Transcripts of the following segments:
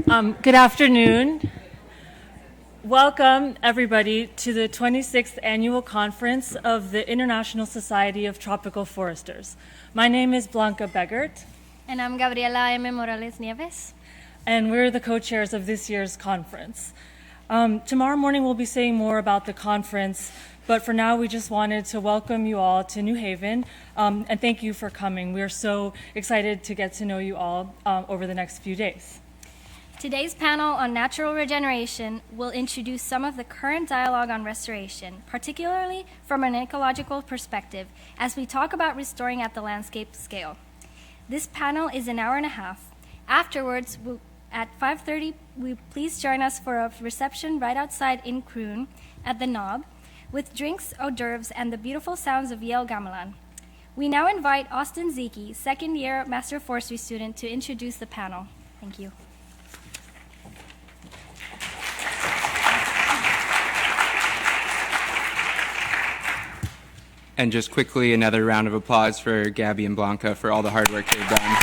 Good afternoon. Welcome, everybody, to the 26th Annual Conference of the International Society of Tropical Foresters. My name is Blanca Begert. And I'm Gabriela M. Morales Nieves. And we're the co-chairs of this year's conference. Tomorrow morning we'll be saying more about the conference, but for now we just wanted to welcome you all to New Haven, and thank you for coming. We are so excited to get to know you all over the next few days. Today's panel on natural regeneration will introduce some of the current dialogue on restoration, particularly from an ecological perspective, as we talk about restoring at the landscape scale. This panel is an hour and a half. Afterwards, at 5:30, please join us for a reception right outside in Kroon at the Knob, with drinks, hors d'oeuvres, and the beautiful sounds of Yale gamelan. We now invite Austin Zeke, second-year Master of Forestry student, to introduce the panel. Thank you. And just quickly, another round of applause for Gabby and Blanca for all the hard work they've done.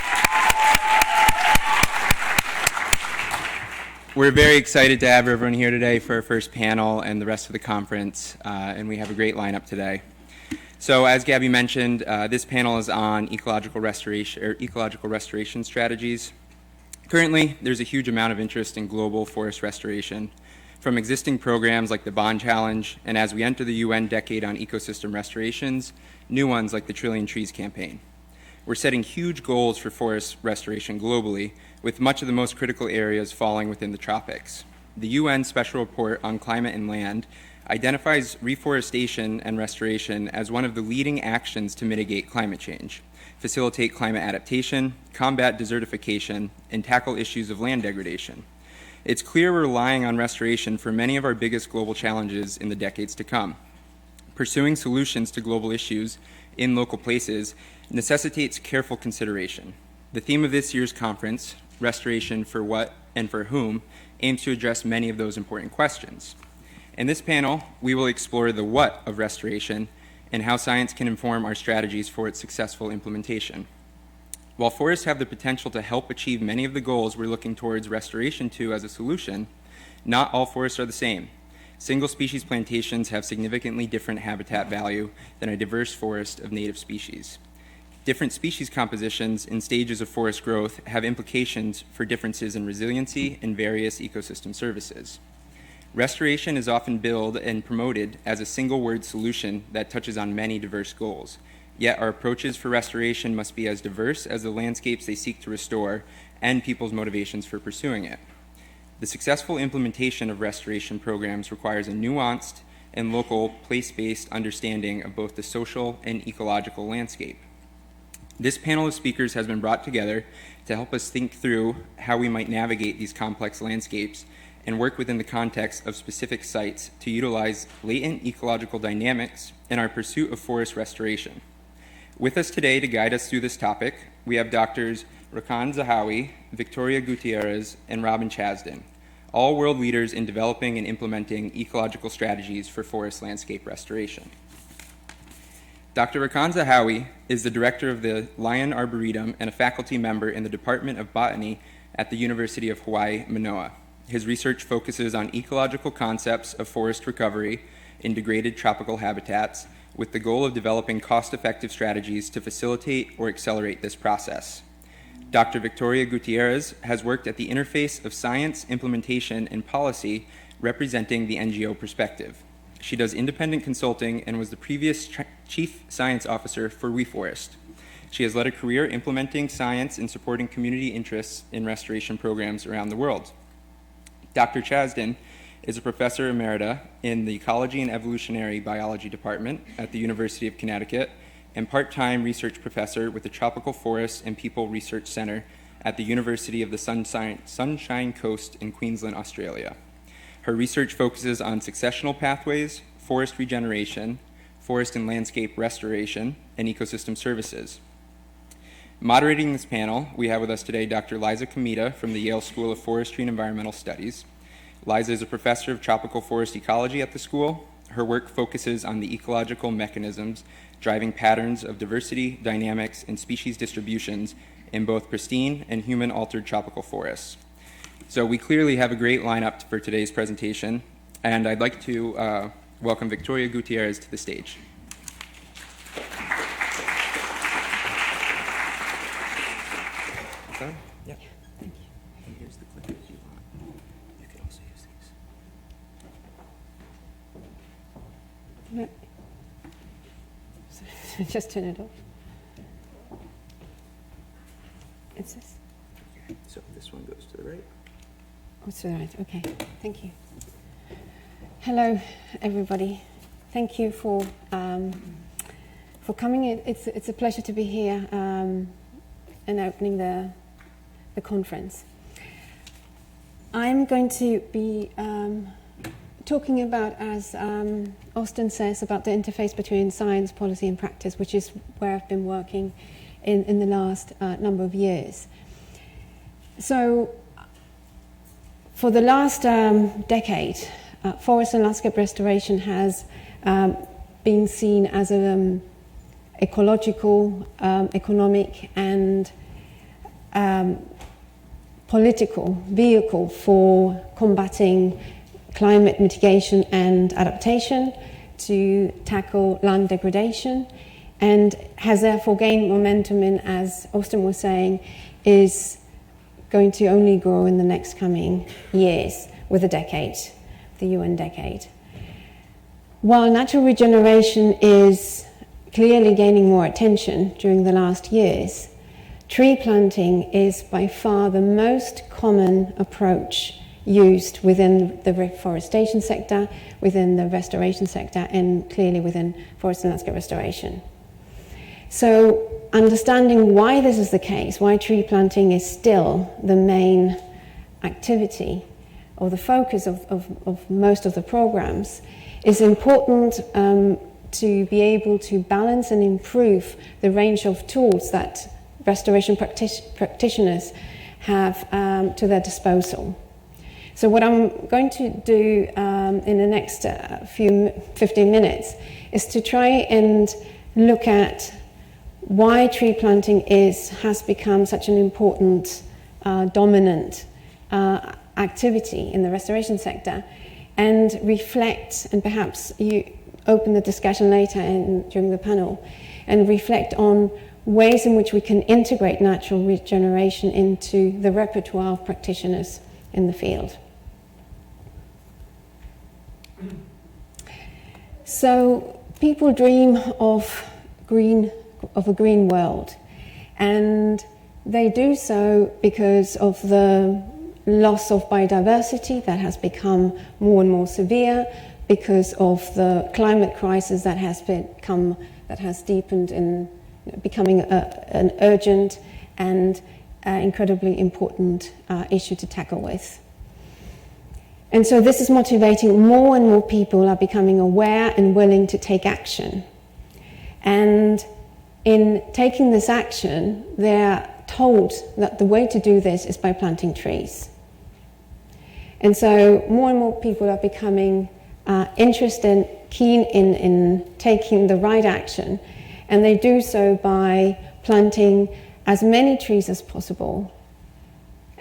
We're very excited to have everyone here today for our first panel and the rest of the conference, and we have a great lineup today. So as Gabby mentioned, this panel is on ecological restoration strategies. Currently, there's a huge amount of interest in global forest restoration, from existing programs like the Bond Challenge, and as we enter the UN Decade on Ecosystem Restorations, new ones like the Trillion Trees campaign. We're setting huge goals for forest restoration globally, with much of the most critical areas falling within the tropics. The UN Special Report on Climate and Land identifies reforestation and restoration as one of the leading actions to mitigate climate change, facilitate climate adaptation, combat desertification, and tackle issues of land degradation. It's clear we're relying on restoration for many of our biggest global challenges in the decades to come. Pursuing solutions to global issues in local places necessitates careful consideration. The theme of this year's conference, Restoration for What and for Whom, aims to address many of those important questions. In this panel, we will explore the what of restoration and how science can inform our strategies for its successful implementation. While forests have the potential to help achieve many of the goals we're looking towards restoration to as a solution, not all forests are the same. Single species plantations have significantly different habitat value than a diverse forest of native species. Different species compositions and stages of forest growth have implications for differences in resiliency and various ecosystem services. Restoration is often billed and promoted as a single-word solution that touches on many diverse goals. Yet our approaches for restoration must be as diverse as the landscapes they seek to restore and people's motivations for pursuing it. The successful implementation of restoration programs requires a nuanced and local, place-based understanding of both the social and ecological landscape. This panel of speakers has been brought together to help us think through how we might navigate these complex landscapes and work within the context of specific sites to utilize latent ecological dynamics in our pursuit of forest restoration. With us today to guide us through this topic, we have Doctors Rakan Zahawi, Victoria Gutierrez, and Robin Chazdon, all world leaders in developing and implementing ecological strategies for forest landscape restoration. Dr. Rakan Zahawi is the director of the Lyon Arboretum and a faculty member in the Department of Botany at the University of Hawaii, Manoa. His research focuses on ecological concepts of forest recovery in degraded tropical habitats, with the goal of developing cost-effective strategies to facilitate or accelerate this process. Dr. Victoria Gutierrez has worked at the interface of science, implementation, and policy, representing the NGO perspective. She does independent consulting and was the previous chief science officer for WeForest. She has led a career implementing science and supporting community interests in restoration programs around the world. Dr. Chazdon is a professor emerita in the Ecology and Evolutionary Biology Department at the University of Connecticut and part-time research professor with the Tropical Forests and People Research Center at the University of the Sunshine Coast in Queensland, Australia. Her research focuses on successional pathways, forest regeneration, forest and landscape restoration, and ecosystem services. Moderating this panel, we have with us today Dr. Liza Comita from the Yale School of Forestry and Environmental Studies. Liza is a professor of tropical forest ecology at the school. Her work focuses on the ecological mechanisms driving patterns of diversity, dynamics, and species distributions in both pristine and human-altered tropical forests. So we clearly have a great lineup for today's presentation, and I'd like to welcome Victoria Gutierrez to the stage. Done? Yeah. Thank you. And here's the clicker if you want. You can also use these. Just turn it off. It's this. Okay. So this one goes to the right. Oh, to the right. Okay. Thank you. Hello, everybody. Thank you for coming. It's a pleasure to be here and opening the conference. I'm going to be talking about, as Austin says, about the interface between science, policy and practice, which is where I've been working in the last number of years. So for the last decade, forest and landscape restoration has been seen as an ecological, economic and political vehicle for combating climate mitigation and adaptation, to tackle land degradation, and has therefore gained momentum in, as Austin was saying, is going to only grow in the next coming years with the decade, the UN decade. While natural regeneration is clearly gaining more attention during the last years, tree planting is by far the most common approach used within the reforestation sector, within the restoration sector, and clearly within forest and landscape restoration. So understanding why this is the case, why tree planting is still the main activity or the focus of most of the programs, is important to be able to balance and improve the range of tools that restoration practitioners have to their disposal. So what I'm going to do in the next 15 minutes is to try and look at why tree planting has become such an important, dominant activity in the restoration sector, and reflect, and perhaps you open the discussion later during the panel, and reflect on ways in which we can integrate natural regeneration into the repertoire of practitioners in the field. So people dream of a green world, and they do so because of the loss of biodiversity that has become more and more severe, because of the climate crisis that has deepened in becoming an urgent and incredibly important issue to tackle with. And so this is motivating more and more people are becoming aware and willing to take action. And in taking this action, they're told that the way to do this is by planting trees. And so more and more people are becoming interested, keen in taking the right action, and they do so by planting as many trees as possible.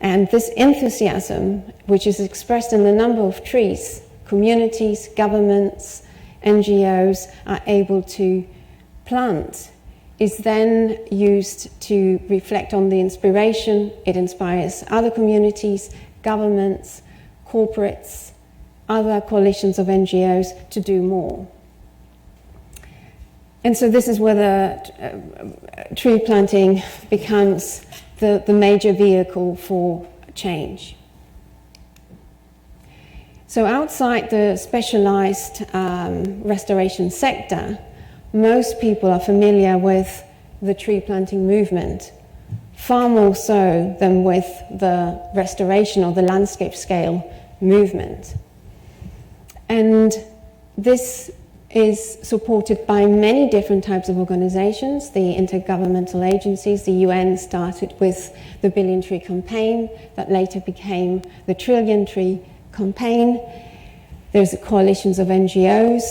And this enthusiasm, which is expressed in the number of trees, communities, governments, NGOs are able to plant, is then used to reflect on the inspiration. It inspires other communities, governments, corporates, other coalitions of NGOs to do more. And so this is where the tree planting becomes the major vehicle for change. So outside the specialized restoration sector, most people are familiar with the tree planting movement, far more so than with the restoration or the landscape scale movement. And this is supported by many different types of organizations. The intergovernmental agencies, the UN started with the Billion Tree Campaign that later became the Trillion Tree Campaign. There's coalitions of NGOs.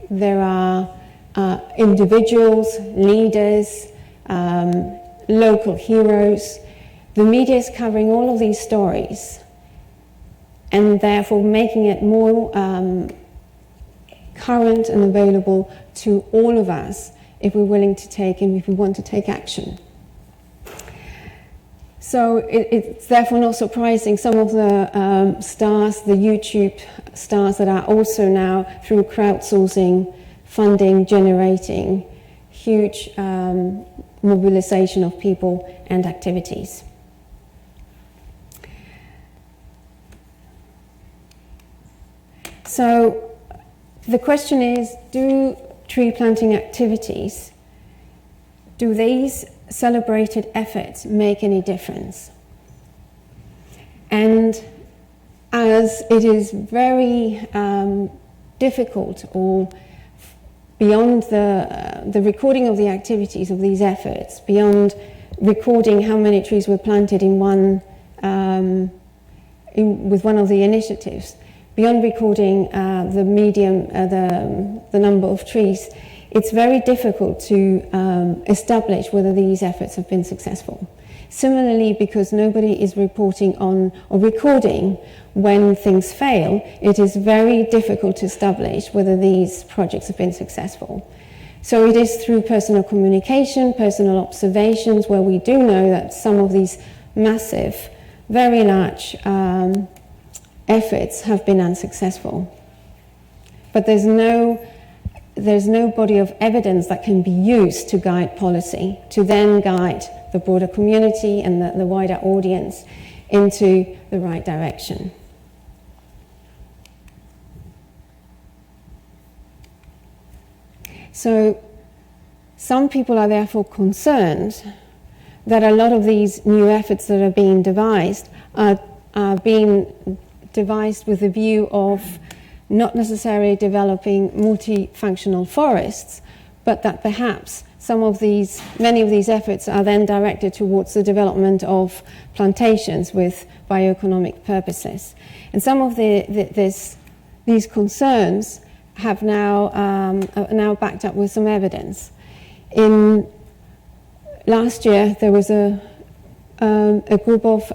There are individuals, leaders, local heroes. The media is covering all of these stories, and therefore making it more current and available to all of us if we're willing to take and if we want to take action. So it's therefore not surprising some of the stars, the YouTube stars that are also now through crowdsourcing funding generating huge mobilization of people and activities. So the question is, do tree planting activities, do these celebrated efforts make any difference? And as it is very difficult or beyond the recording of the activities of these efforts, beyond recording how many trees were planted in one with one of the initiatives, beyond recording the number of trees, it's very difficult to establish whether these efforts have been successful. Similarly, because nobody is reporting on or recording when things fail, it is very difficult to establish whether these projects have been successful. So it is through personal communication, personal observations, where we do know that some of these massive, very large efforts have been unsuccessful. But there's no body of evidence that can be used to guide policy, to then guide the broader community and the wider audience into the right direction. So some people are therefore concerned that a lot of these new efforts that are being devised are being devised with the view of not necessarily developing multifunctional forests, but that perhaps many of these efforts are then directed towards the development of plantations with bioeconomic purposes. And some of these concerns have now backed up with some evidence. In last year, there was a group of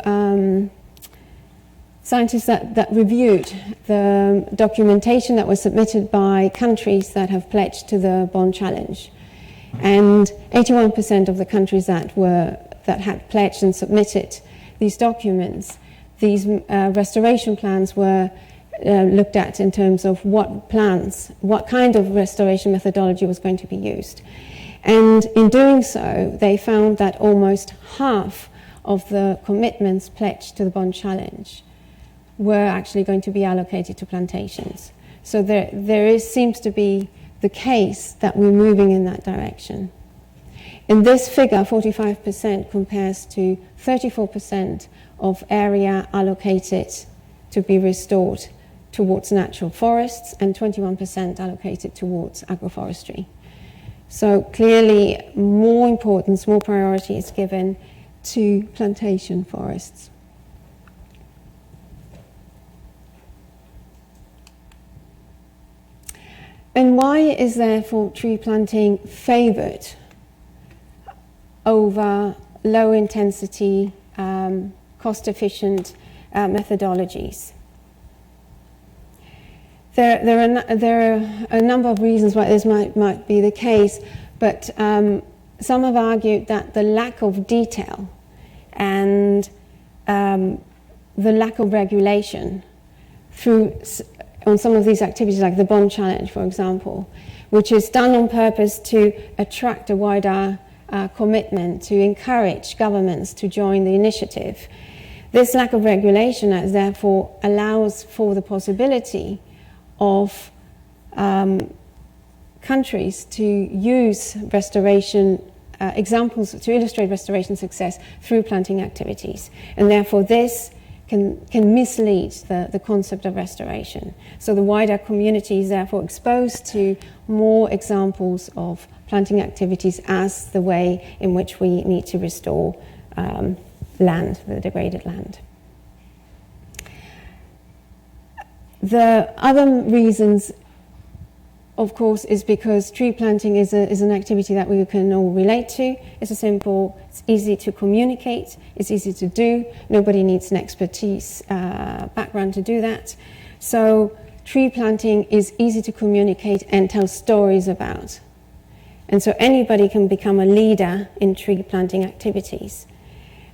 scientists that reviewed the documentation that was submitted by countries that have pledged to the Bond Challenge. And 81% of the countries that had pledged and submitted these documents, these restoration plans were looked at in terms of what kind of restoration methodology was going to be used. And in doing so, they found that almost half of the commitments pledged to the Bond Challenge were actually going to be allocated to plantations. So there seems to be the case that we're moving in that direction. In this figure, 45% compares to 34% of area allocated to be restored towards natural forests and 21% allocated towards agroforestry. So clearly more importance, more priority is given to plantation forests. And why is therefore tree planting favoured over low intensity, cost efficient methodologies? There are a number of reasons why this might be the case, but some have argued that the lack of detail and the lack of regulation on some of these activities, like the Bond Challenge, for example, which is done on purpose to attract a wider commitment, to encourage governments to join the initiative. This lack of regulation therefore allows for the possibility of countries to use restoration examples to illustrate restoration success through planting activities. And therefore this can mislead the concept of restoration. So the wider community is therefore exposed to more examples of planting activities as the way in which we need to restore land, the degraded land. The other reasons of course, is because tree planting is an activity that we can all relate to. It's it's easy to communicate, it's easy to do. Nobody needs an expertise background to do that. So tree planting is easy to communicate and tell stories about. And so anybody can become a leader in tree planting activities.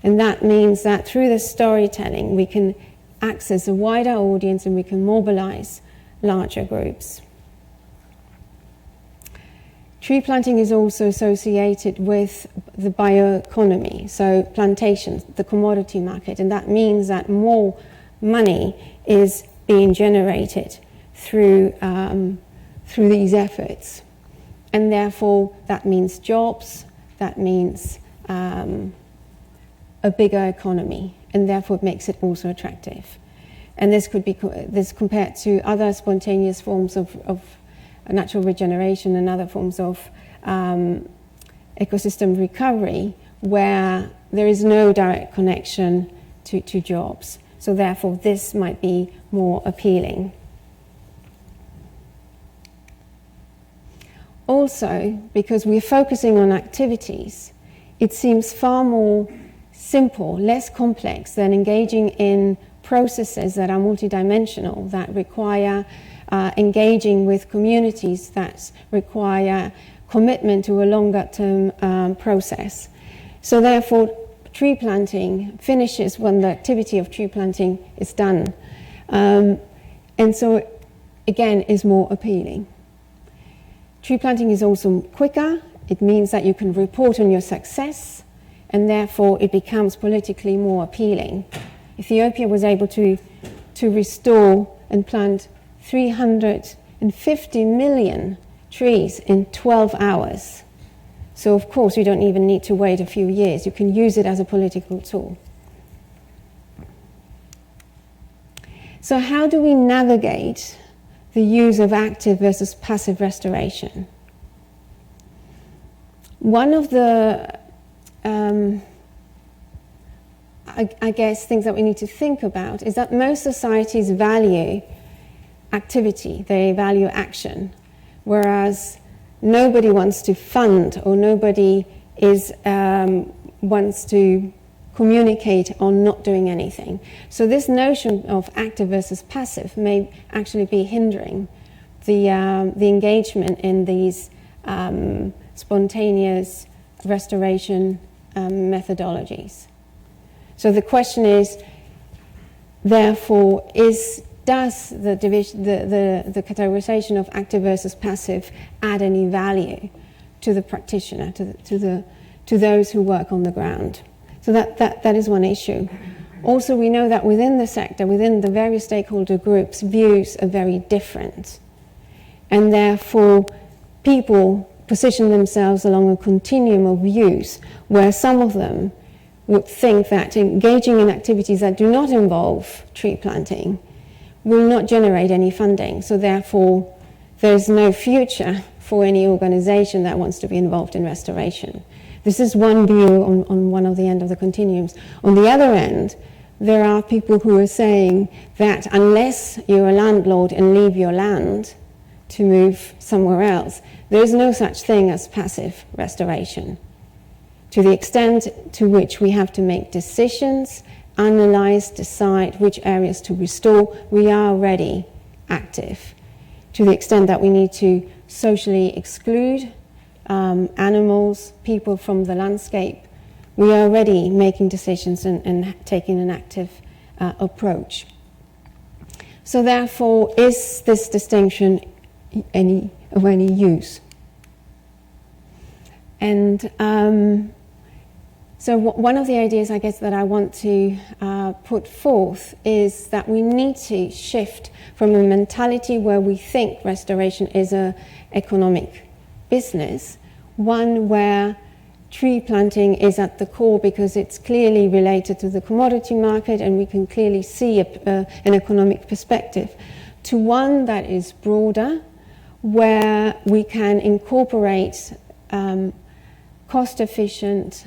And that means that through the storytelling, we can access a wider audience and we can mobilize larger groups. Tree planting is also associated with the bioeconomy, so plantations, the commodity market, and that means that more money is being generated through these efforts. And therefore, that means jobs, that means a bigger economy, and therefore it makes it also attractive. And this could be compared to other spontaneous forms of natural regeneration and other forms of ecosystem recovery, where there is no direct connection to jobs. So therefore, this might be more appealing. Also, because we're focusing on activities, it seems far more simple, less complex than engaging in processes that are multidimensional, that require engaging with communities, that require commitment to a longer-term process. So therefore, tree planting finishes when the activity of tree planting is done. And so, again, is more appealing. Tree planting is also quicker. It means that you can report on your success, and therefore it becomes politically more appealing. Ethiopia was able to restore and plant 350 million trees in 12 hours. So of course you don't even need to wait a few years. You can use it as a political tool. So how do we navigate the use of active versus passive restoration? One of the I guess things that we need to think about is that most societies value activity, they value action, whereas nobody wants to fund or nobody wants to communicate on not doing anything. So this notion of active versus passive may actually be hindering the engagement in these spontaneous restoration methodologies. So the question is, therefore, does the categorization of active versus passive add any value to the practitioner, to those who work on the ground? So that is one issue. Also, we know that within the sector, within the various stakeholder groups, views are very different. And therefore, people position themselves along a continuum of views, where some of them would think that engaging in activities that do not involve tree planting will not generate any funding. So therefore, there's no future for any organization that wants to be involved in restoration. This is one view on one of the end of the continuums. On the other end, there are people who are saying that unless you're a landlord and leave your land to move somewhere else, there is no such thing as passive restoration. To the extent to which we have to make decisions, analyze, decide which areas to restore, we are already active. To the extent that we need to socially exclude animals, people from the landscape, we are already making decisions and taking an active approach. So therefore, is this distinction of any use? And so one of the ideas, I guess, that I want to put forth is that we need to shift from a mentality where we think restoration is an economic business, one where tree planting is at the core because it's clearly related to the commodity market and we can clearly see an economic perspective, to one that is broader, where we can incorporate cost-efficient,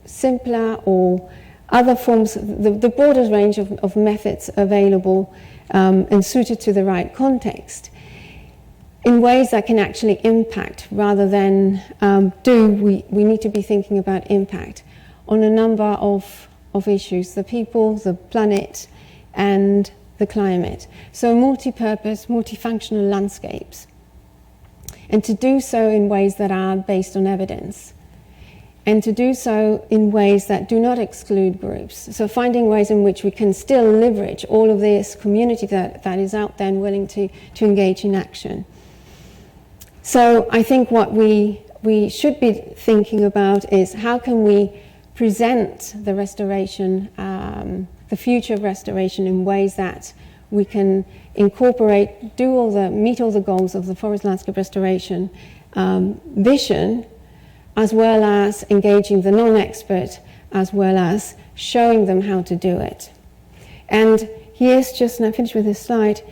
simpler or other forms, the broadest range of methods available and suited to the right context. in ways that can actually impact rather than we need to be thinking about impact on a number of issues, the people, the planet, and the climate. So multi-purpose, multifunctional landscapes. And to do so in ways that are based on evidence. And to do so in ways that do not exclude groups. So finding ways in which we can still leverage all of this community that is out there and willing to engage in action. So I think what we should be thinking about is how can we present the restoration, the future of restoration in ways that we can incorporate, meet all the goals of the forest landscape restoration vision, as well as engaging the non-expert, as well as showing them how to do it. And here's just, and I finish with this slide,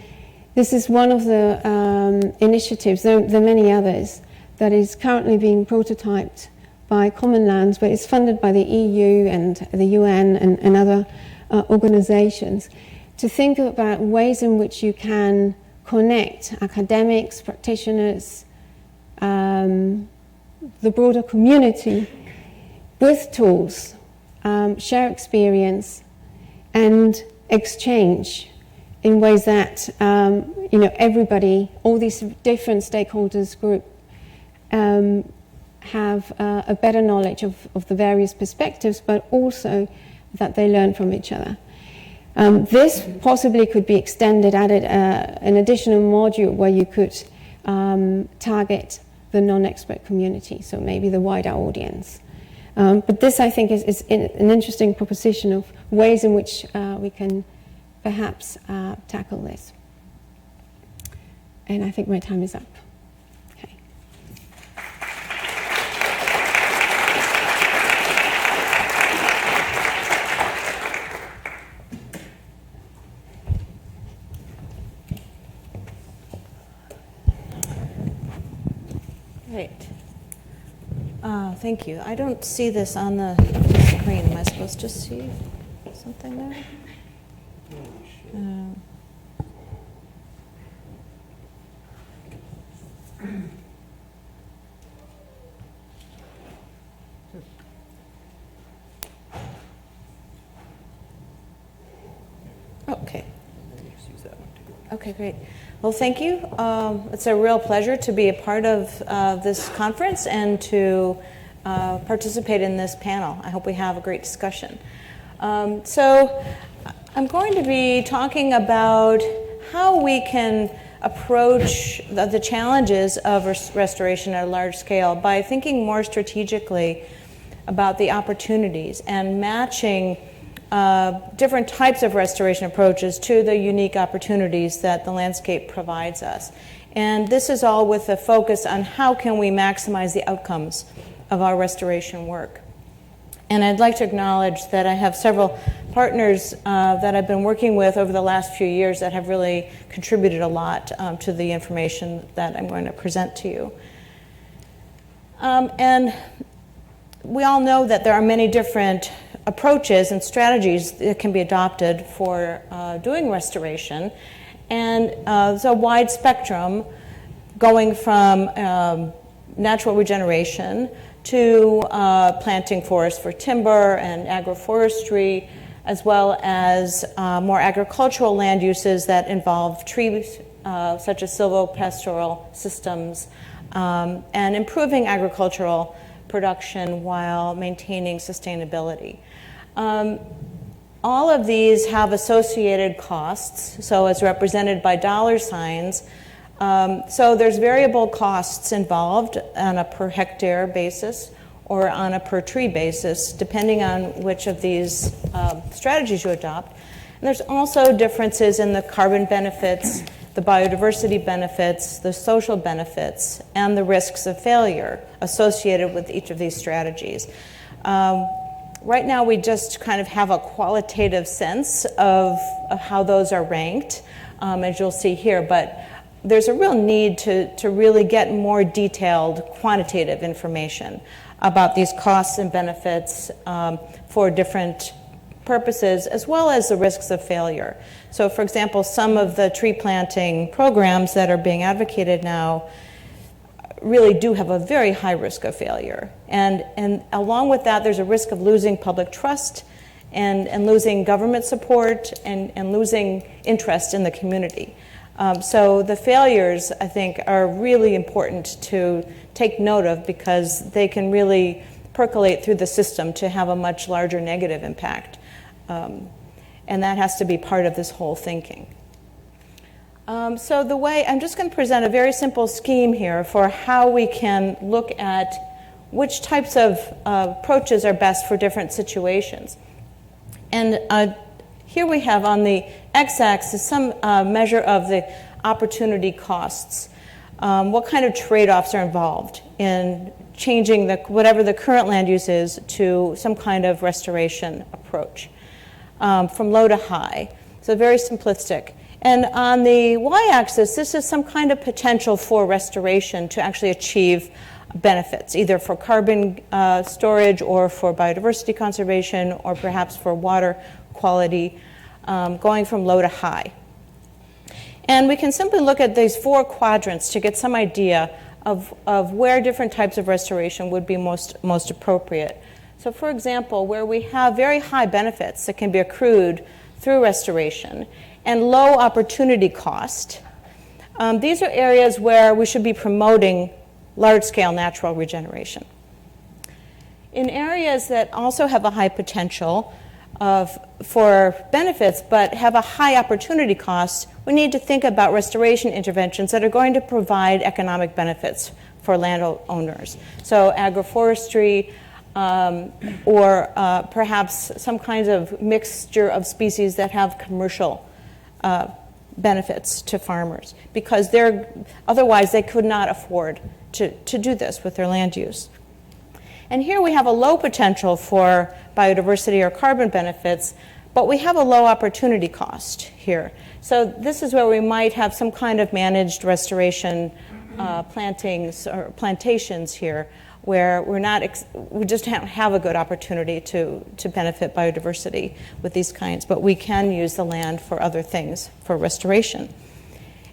this is one of the initiatives, there are many others, that is currently being prototyped by Common Lands, but it's funded by the EU and the UN and other organizations, to think about ways in which you can connect academics, practitioners, the broader community with tools, share experience, and exchange in ways that everybody, all these different stakeholders group, have a better knowledge of the various perspectives, but also that they learn from each other. This possibly could be extended, added an additional module where you could target the non-expert community, so maybe the wider audience. But this, I think, is an interesting proposition of ways in which we can perhaps tackle this. And I think my time is up. Okay. Great. Thank you. I don't see this on the screen. Am I supposed to see something there? Okay. Okay, great. Well, thank you. It's a real pleasure to be a part of this conference and to participate in this panel. I hope we have a great discussion. So I'm going to be talking about how we can approach the challenges of restoration at a large scale by thinking more strategically about the opportunities and matching different types of restoration approaches to the unique opportunities that the landscape provides us. And this is all with a focus on how can we maximize the outcomes of our restoration work. And I'd like to acknowledge that I have several partners that I've been working with over the last few years that have really contributed a lot to the information that I'm going to present to you. And we all know that there are many different approaches and strategies that can be adopted for doing restoration. And there's a wide spectrum going from natural regeneration to planting forests for timber and agroforestry, as well as more agricultural land uses that involve trees, such as silvopastoral systems, and improving agricultural production while maintaining sustainability. All of these have associated costs, so it's represented by dollar signs. So there's variable costs involved on a per hectare basis or on a per tree basis, depending on which of these strategies you adopt. And there's also differences in the carbon benefits, the biodiversity benefits, the social benefits, and the risks of failure associated with each of these strategies. Right now, we just kind of have a qualitative sense of how those are ranked, as you'll see here, but there's a real need to really get more detailed quantitative information about these costs and benefits for different purposes, as well as the risks of failure. So for example, some of the tree planting programs that are being advocated now really do have a very high risk of failure. And along with that, there's a risk of losing public trust and losing government support and losing interest in the community. So the failures, I think, are really important to take note of because they can really percolate through the system to have a much larger negative impact. And that has to be part of this whole thinking. So the way, I'm just going to present a very simple scheme here for how we can look at which types of approaches are best for different situations. And here we have on the x-axis some measure of the opportunity costs. What kind of trade-offs are involved in changing whatever the current land use is to some kind of restoration approach from low to high. So very simplistic. And on the y-axis, this is some kind of potential for restoration to actually achieve benefits, either for carbon storage or for biodiversity conservation or perhaps for water quality, going from low to high. And we can simply look at these 4 quadrants to get some idea of where different types of restoration would be most appropriate. So for example, where we have very high benefits that can be accrued through restoration and low opportunity cost, these are areas where we should be promoting large-scale natural regeneration. In areas that also have a high potential for benefits but have a high opportunity cost, we need to think about restoration interventions that are going to provide economic benefits for landowners. So agroforestry or perhaps some kinds of mixture of species that have commercial benefits to farmers, because otherwise they could not afford to do this with their land use. And here we have a low potential for biodiversity or carbon benefits, but we have a low opportunity cost here. So this is where we might have some kind of managed restoration plantings or plantations here, where we just don't have a good opportunity to benefit biodiversity with these kinds, but we can use the land for other things, for restoration.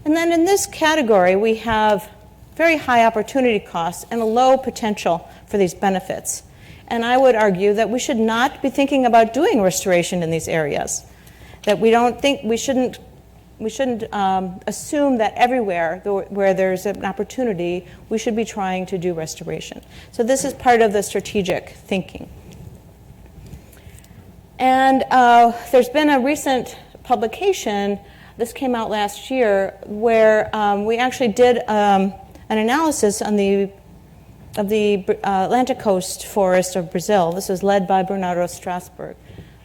And then in this category, we have very high opportunity costs and a low potential for these benefits. And I would argue that we should not be thinking about doing restoration in these areas, that we shouldn't assume that everywhere where there's an opportunity, we should be trying to do restoration. So this is part of the strategic thinking. And there's been a recent publication, this came out last year, where we actually did an analysis of the Atlantic coast forest of Brazil. This was led by Bernardo Strasberg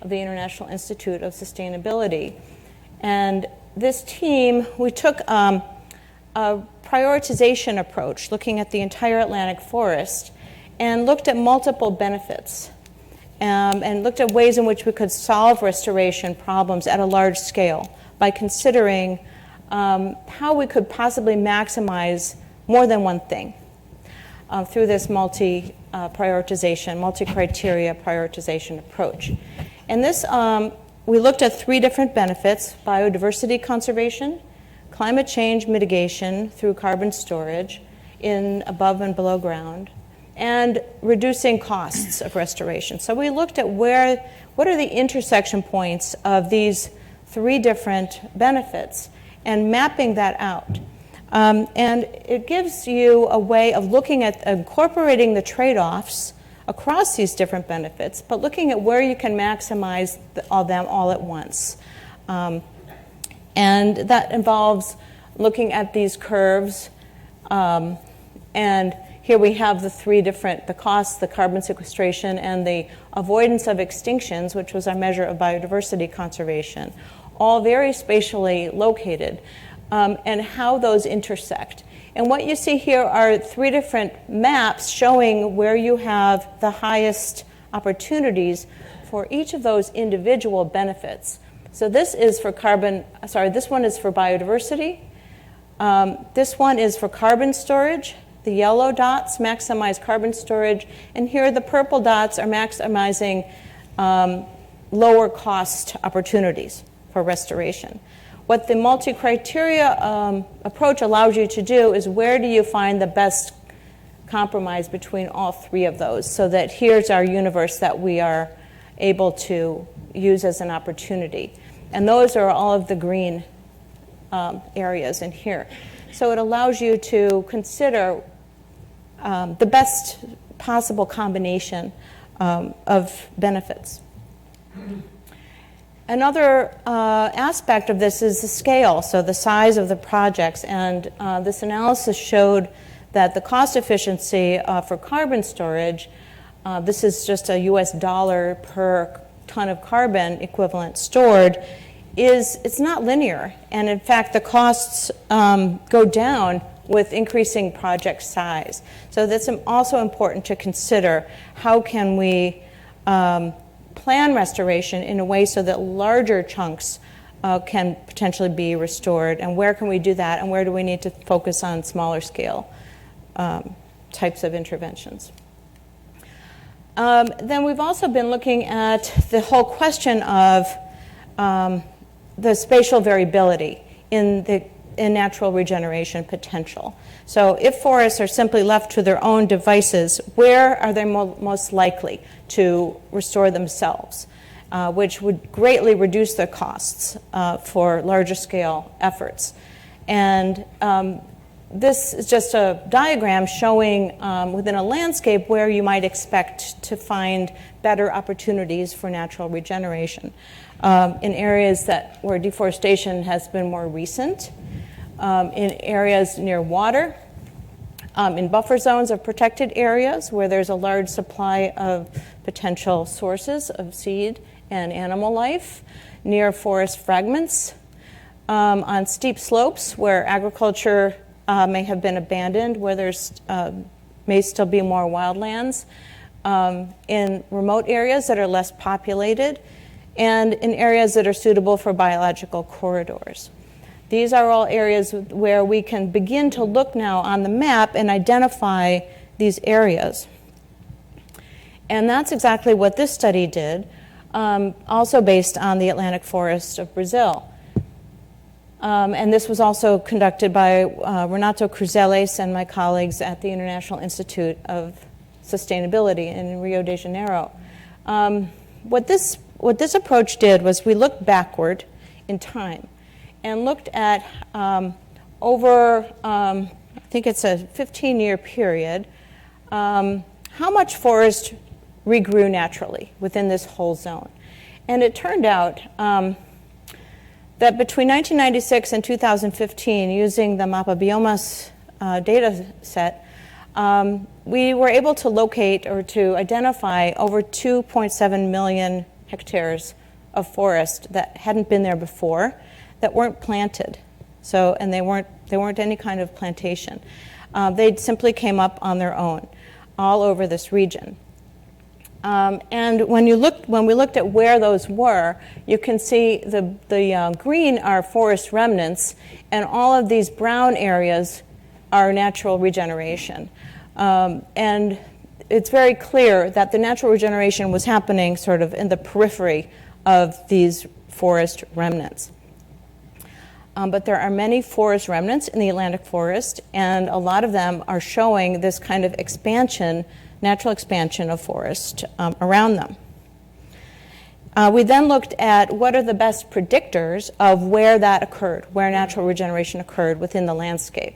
of the International Institute of Sustainability. And this team, we took a prioritization approach, looking at the entire Atlantic forest, and looked at multiple benefits, and looked at ways in which we could solve restoration problems at a large scale by considering how we could possibly maximize more than one thing through this multi-criteria prioritization approach. And this, we looked at 3 different benefits: biodiversity conservation, climate change mitigation through carbon storage in above and below ground, and reducing costs of restoration. So we looked at what are the intersection points of these 3 different benefits and mapping that out. And it gives you a way of looking at incorporating the trade-offs across these different benefits, but looking at where you can maximize them all at once. And that involves looking at these curves. And here we have the 3 different, the costs, the carbon sequestration, and the avoidance of extinctions, which was our measure of biodiversity conservation, all very spatially located, and how those intersect. And what you see here are 3 different maps showing where you have the highest opportunities for each of those individual benefits. So this is for this one is for biodiversity. This one is for carbon storage. The yellow dots maximize carbon storage, and here the purple dots are maximizing lower cost opportunities for restoration. What the multi-criteria approach allows you to do is where do you find the best compromise between all three of those, so that here's our universe that we are able to use as an opportunity. And those are all of the green areas in here. So it allows you to consider the best possible combination of benefits. Another aspect of this is the scale, so the size of the projects. And this analysis showed that the cost efficiency for carbon storage, this is just a US dollar per ton of carbon equivalent stored, it's not linear. And in fact, the costs go down with increasing project size. So that's also important to consider. How can we plan restoration in a way so that larger chunks can potentially be restored, and where can we do that, and where do we need to focus on smaller scale types of interventions? Then we've also been looking at the whole question of the spatial variability in natural regeneration potential. So if forests are simply left to their own devices, where are they most likely to restore themselves, which would greatly reduce the costs for larger scale efforts. And this is just a diagram showing within a landscape where you might expect to find better opportunities for natural regeneration. In areas where deforestation has been more recent, in areas near water, in buffer zones of protected areas where there's a large supply of potential sources of seed and animal life, near forest fragments, on steep slopes where agriculture may have been abandoned, where there's may still be more wildlands, in remote areas that are less populated, and in areas that are suitable for biological corridors. These are all areas where we can begin to look now on the map and identify these areas. And that's exactly what this study did, also based on the Atlantic forest of Brazil. And this was also conducted by Renato Cruzeles and my colleagues at the International Institute of Sustainability in Rio de Janeiro. What this approach did was we looked backward in time and looked at over, I think it's a 15-year period, how much forest regrew naturally within this whole zone. And it turned out that between 1996 and 2015, using the Mapa Biomas data set, we were able to locate or to identify over 2.7 million hectares of forest that hadn't been there before, that weren't planted. So, and they weren't any kind of plantation. They simply came up on their own, all over this region. And when we looked at where those were, you can see the green are forest remnants, and all of these brown areas are natural regeneration. And it's very clear that the natural regeneration was happening sort of in the periphery of these forest remnants. But there are many forest remnants in the Atlantic forest, and a lot of them are showing this kind of expansion, natural expansion of forest around them. We then looked at what are the best predictors of where that occurred, where natural regeneration occurred within the landscape.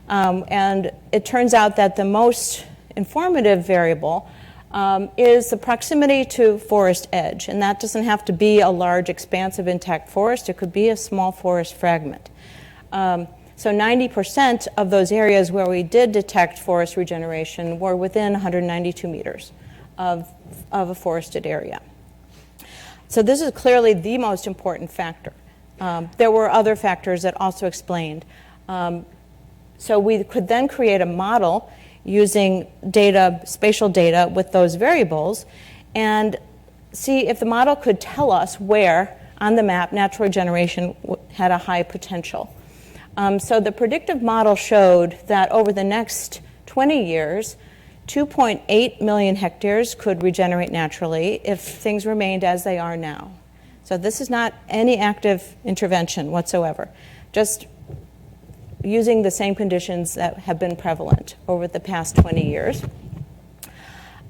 And it turns out that the most informative variable is the proximity to forest edge. And that doesn't have to be a large, expansive, intact forest. It could be a small forest fragment. So 90% of those areas where we did detect forest regeneration were within 192 meters of a forested area. So this is clearly the most important factor. There were other factors that also explained. So we could then create a model using data, spatial data with those variables, and see if the model could tell us where on the map natural regeneration had a high potential. So the predictive model showed that over the next 20 years, 2.8 million hectares could regenerate naturally if things remained as they are now. So this is not any active intervention whatsoever, just using the same conditions that have been prevalent over the past 20 years.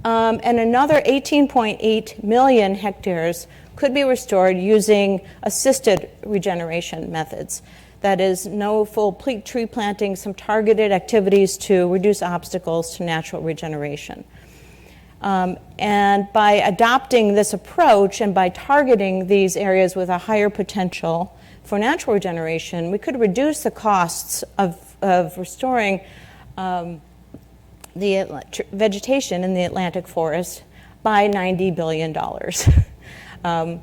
And another 18.8 million hectares could be restored using assisted regeneration methods. That is, no full tree planting, some targeted activities to reduce obstacles to natural regeneration. And by adopting this approach and by targeting these areas with a higher potential for natural regeneration, we could reduce the costs of restoring the vegetation in the Atlantic forest by $90 billion.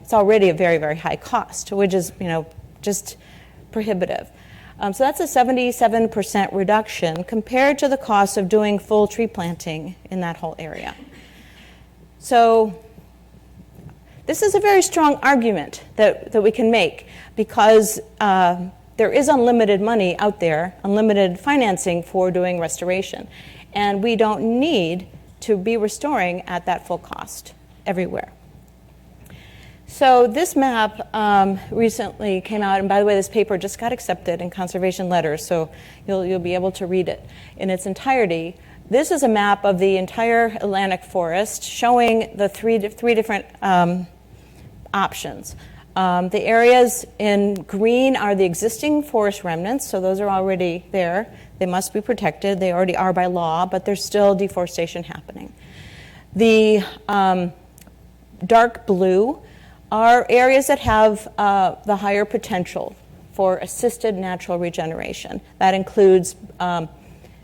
It's already a very, very high cost, which is, just prohibitive. So that's a 77% reduction compared to the cost of doing full tree planting in that whole area. So this is a very strong argument that we can make because there is unlimited money out there, unlimited financing for doing restoration. And we don't need to be restoring at that full cost everywhere. So this map recently came out, and by the way, this paper just got accepted in Conservation Letters, so you'll be able to read it in its entirety. This is a map of the entire Atlantic forest showing the three different options. The areas in green are the existing forest remnants, so those are already there. They must be protected. They already are by law, but there's still deforestation happening. The dark blue are areas that have the higher potential for assisted natural regeneration. That includes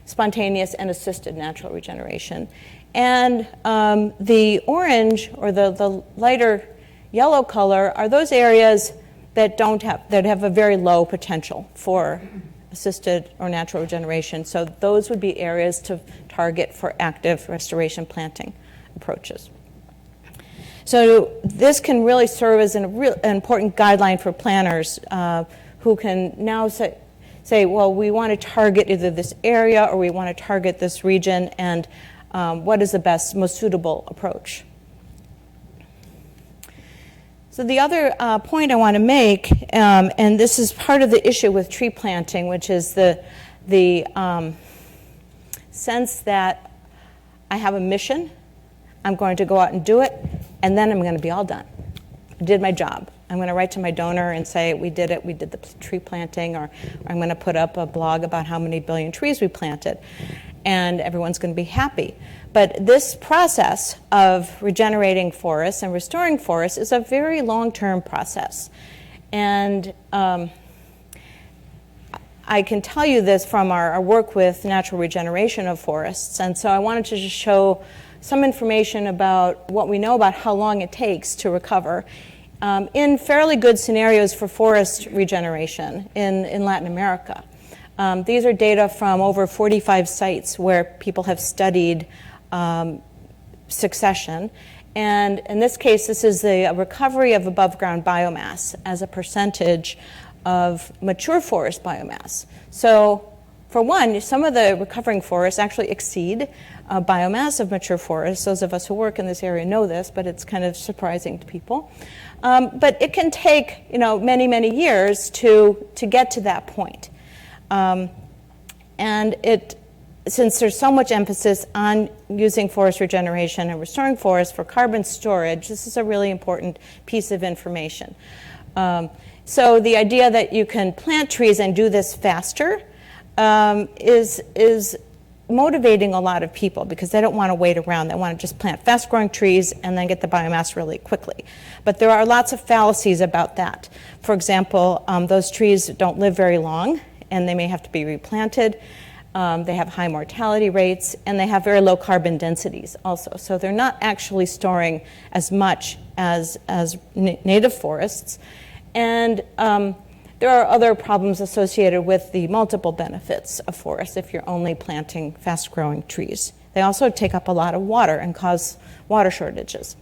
spontaneous and assisted natural regeneration. And the orange or the lighter yellow color are those areas that have a very low potential for assisted or natural regeneration. So those would be areas to target for active restoration planting approaches. So this can really serve as an important guideline for planners who can now say, well, we want to target either this area or we want to target this region, and what is the best, most suitable approach. So the other point I want to make, and this is part of the issue with tree planting, which is the sense that I have a mission, I'm going to go out and do it, and then I'm going to be all done. I did my job. I'm going to write to my donor and say, we did it, we did the tree planting, or I'm going to put up a blog about how many billion trees we planted, and everyone's going to be happy. But this process of regenerating forests and restoring forests is a very long-term process. And I can tell you this from our work with natural regeneration of forests, and so I wanted to just show some information about what we know about how long it takes to recover in fairly good scenarios for forest regeneration in Latin America. These are data from over 45 sites where people have studied succession. And in this case, this is the recovery of above ground biomass as a percentage of mature forest biomass. So for one, some of the recovering forests actually exceed biomass of mature forests. Those of us who work in this area know this, but it's kind of surprising to people. But it can take many, many years to get to that point. And since there's so much emphasis on using forest regeneration and restoring forests for carbon storage, this is a really important piece of information. So the idea that you can plant trees and do this faster is motivating a lot of people because they don't want to wait around. They want to just plant fast-growing trees and then get the biomass really quickly. But there are lots of fallacies about that. For example, those trees don't live very long, and they may have to be replanted. They have high mortality rates, and they have very low carbon densities also. So they're not actually storing as much as native forests. And there are other problems associated with the multiple benefits of forests if you're only planting fast-growing trees. They also take up a lot of water and cause water shortages.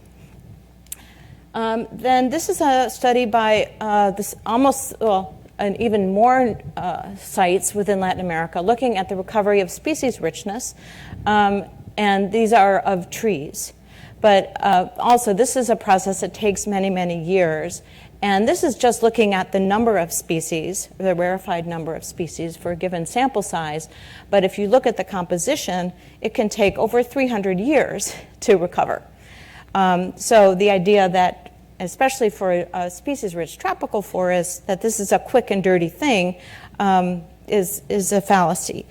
Then this is a study by and even more sites within Latin America looking at the recovery of species richness. and these are of trees. But also, this is a process that takes many, many years. And this is just looking at the number of species, the rarefied number of species for a given sample size. But if you look at the composition, it can take over 300 years to recover. So the idea that, especially for a species-rich tropical forest, that this is a quick and dirty thing is a fallacy.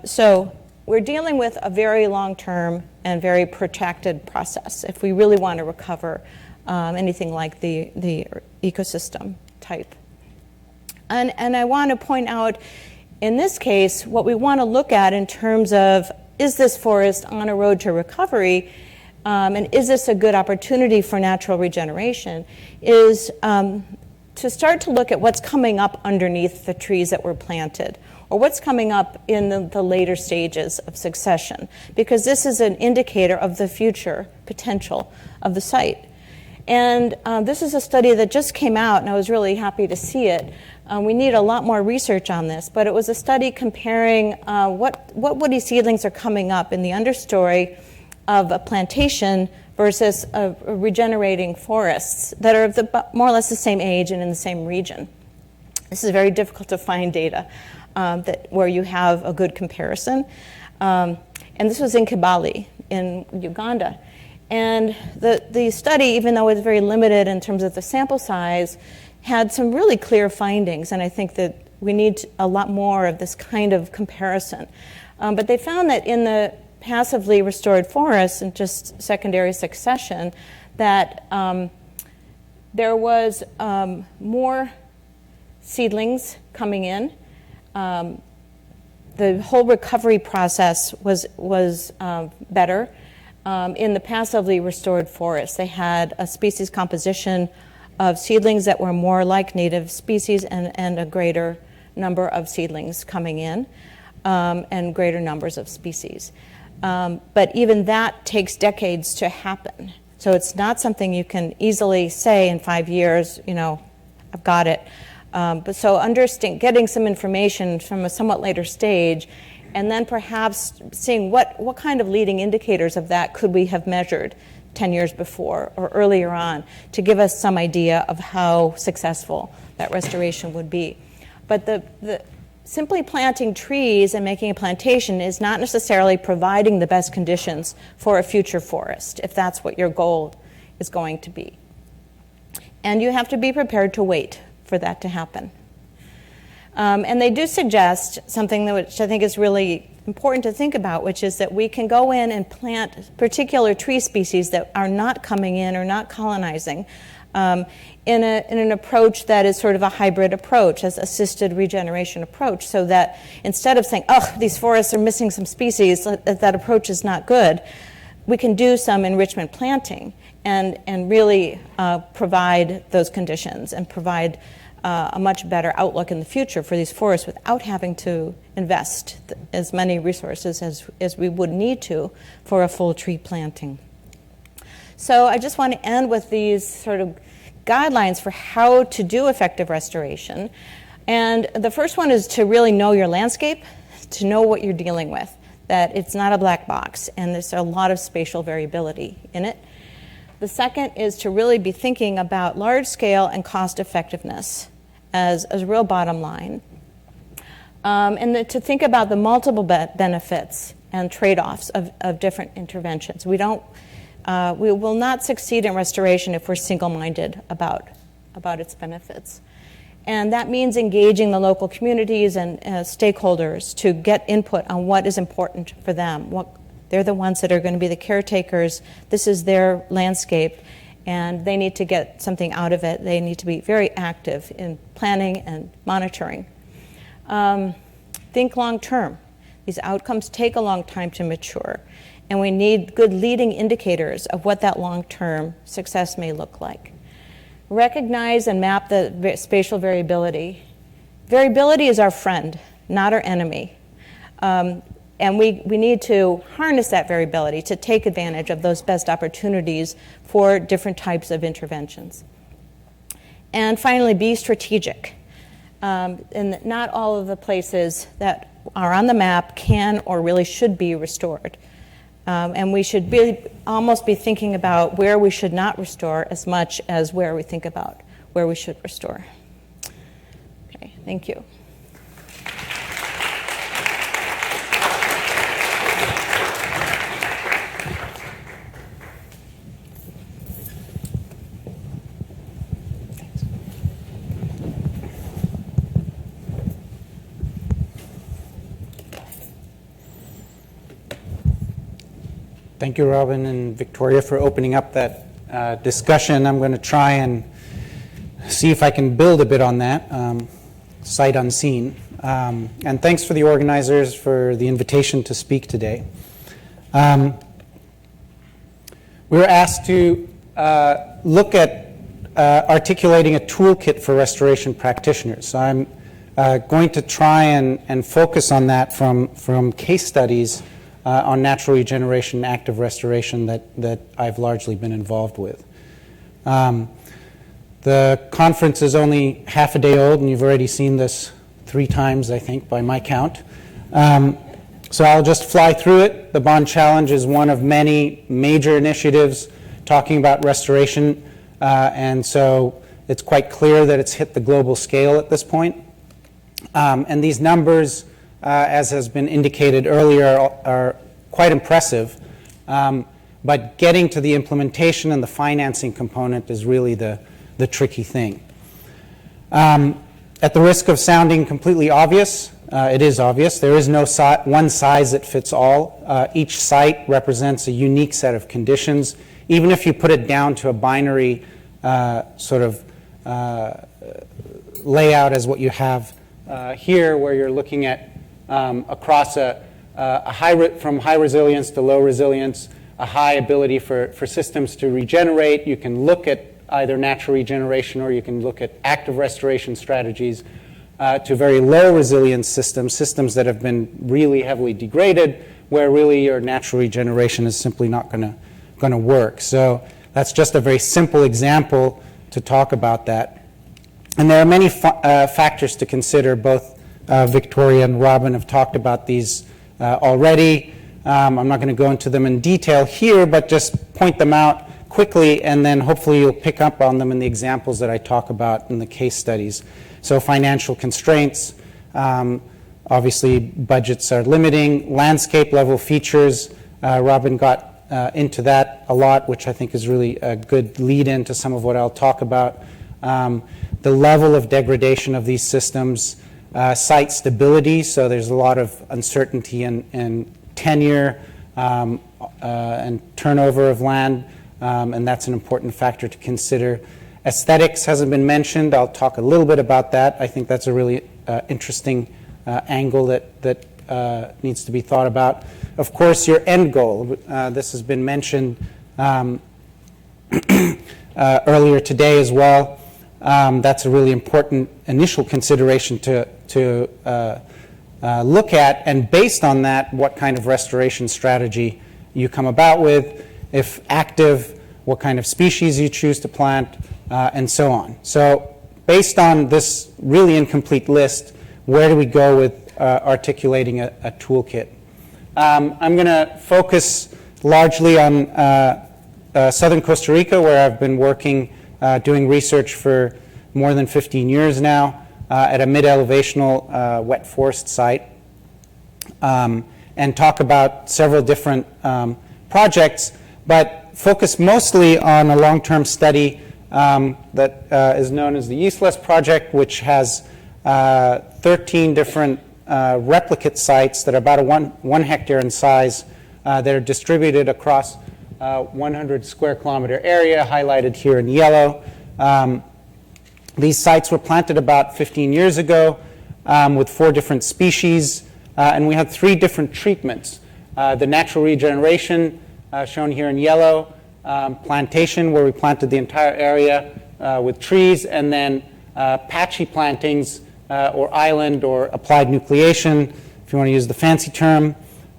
So we're dealing with a very long-term and very protracted process if we really want to recover anything like the ecosystem type. And I want to point out, in this case, what we want to look at in terms of, is this forest on a road to recovery, and is this a good opportunity for natural regeneration, is to start to look at what's coming up underneath the trees that were planted, or what's coming up in the later stages of succession, because this is an indicator of the future potential of the site. And this is a study that just came out, and I was really happy to see it. We need a lot more research on this, but it was a study comparing what woody seedlings are coming up in the understory of a plantation versus regenerating forests that are of more or less the same age and in the same region. This is very difficult to find data where you have a good comparison. And this was in Kibale in Uganda. And the study, even though it's very limited in terms of the sample size, had some really clear findings, and I think that we need a lot more of this kind of comparison. But they found that in the passively restored forests and just secondary succession, that there was more seedlings coming in. The whole recovery process was better. In the passively restored forests, they had a species composition of seedlings that were more like native species and a greater number of seedlings coming in and greater numbers of species. But even that takes decades to happen. So it's not something you can easily say in 5 years, I've got it. But so getting some information from a somewhat later stage, and then perhaps seeing what kind of leading indicators of that could we have measured 10 years before or earlier on to give us some idea of how successful that restoration would be. But the simply planting trees and making a plantation is not necessarily providing the best conditions for a future forest, if that's what your goal is going to be. And you have to be prepared to wait for that to happen. And they do suggest something which I think is really important to think about, which is that we can go in and plant particular tree species that are not coming in or not colonizing in an approach that is sort of a hybrid approach, as assisted regeneration approach, so that instead of saying, oh, these forests are missing some species, that approach is not good, we can do some enrichment planting and really provide those conditions and provide a much better outlook in the future for these forests without having to invest as many resources as we would need to for a full tree planting. So I just want to end with these sort of guidelines for how to do effective restoration. And the first one is to really know your landscape, to know what you're dealing with, that it's not a black box and there's a lot of spatial variability in it. The second is to really be thinking about large scale and cost effectiveness as a real bottom line. And to think about the multiple benefits and trade-offs of different interventions. We will not succeed in restoration if we're single-minded about its benefits. And that means engaging the local communities and stakeholders to get input on what is important for them. They're the ones that are going to be the caretakers. This is their landscape, and they need to get something out of it. They need to be very active in planning and monitoring. Think long term. These outcomes take a long time to mature, and we need good leading indicators of what that long-term success may look like. Recognize and map the spatial variability. Variability is our friend, not our enemy. And we need to harness that variability to take advantage of those best opportunities for different types of interventions. And finally, be strategic. And not all of the places that are on the map can or really should be restored. And we should almost be thinking about where we should not restore as much as where we think about where we should restore. Okay, thank you. Thank you, Robin and Victoria, for opening up that discussion. I'm going to try and see if I can build a bit on that, sight unseen. And thanks for the organizers for the invitation to speak today. We were asked to look at articulating a toolkit for restoration practitioners. So I'm going to try and focus on that from case studies on natural regeneration and active restoration that I've largely been involved with. The conference is only half a day old, and you've already seen this 3 times, I think, by my count. So I'll just fly through it. The Bond Challenge is one of many major initiatives talking about restoration, and so it's quite clear that it's hit the global scale at this point. And these numbers, as has been indicated earlier, are quite impressive, but getting to the implementation and the financing component is really the tricky thing. At the risk of sounding completely obvious, it is obvious. There is no one size that fits all. Each site represents a unique set of conditions. Even if you put it down to a binary sort of layout as what you have here, where you're looking at across from high resilience to low resilience, a high ability for systems to regenerate. You can look at either natural regeneration or you can look at active restoration strategies to very low resilience systems that have been really heavily degraded, where really your natural regeneration is simply not going to work. So that's just a very simple example to talk about that. And there are many factors to consider. Both Victoria and Robin have talked about these already. I'm not going to go into them in detail here, but just point them out quickly, and then hopefully you'll pick up on them in the examples that I talk about in the case studies. So financial constraints, obviously budgets are limiting, landscape level features, Robin got into that a lot, which I think is really a good lead in to some of what I'll talk about. The level of degradation of these systems, site stability, so there's a lot of uncertainty and tenure and turnover of land, and that's an important factor to consider. Aesthetics hasn't been mentioned. I'll talk a little bit about that. I think that's a really interesting angle that needs to be thought about. Of course, your end goal. This has been mentioned earlier today as well. That's a really important initial consideration to look at, and based on that, what kind of restoration strategy you come about with, if active, what kind of species you choose to plant, and so on. So based on this really incomplete list, where do we go with articulating a toolkit? I'm going to focus largely on southern Costa Rica, where I've been working, doing research for more than 15 years now at a mid-elevational wet forest site, and talk about several different projects, but focus mostly on a long-term study that is known as the Yeastless Project, which has 13 different replicate sites that are about 1 hectare in size that are distributed across 100 square kilometer area, highlighted here in yellow. These sites were planted about 15 years ago with 4 different species, and we had 3 different treatments. The natural regeneration, shown here in yellow, plantation, where we planted the entire area with trees, and then patchy plantings, or island, or applied nucleation, if you want to use the fancy term,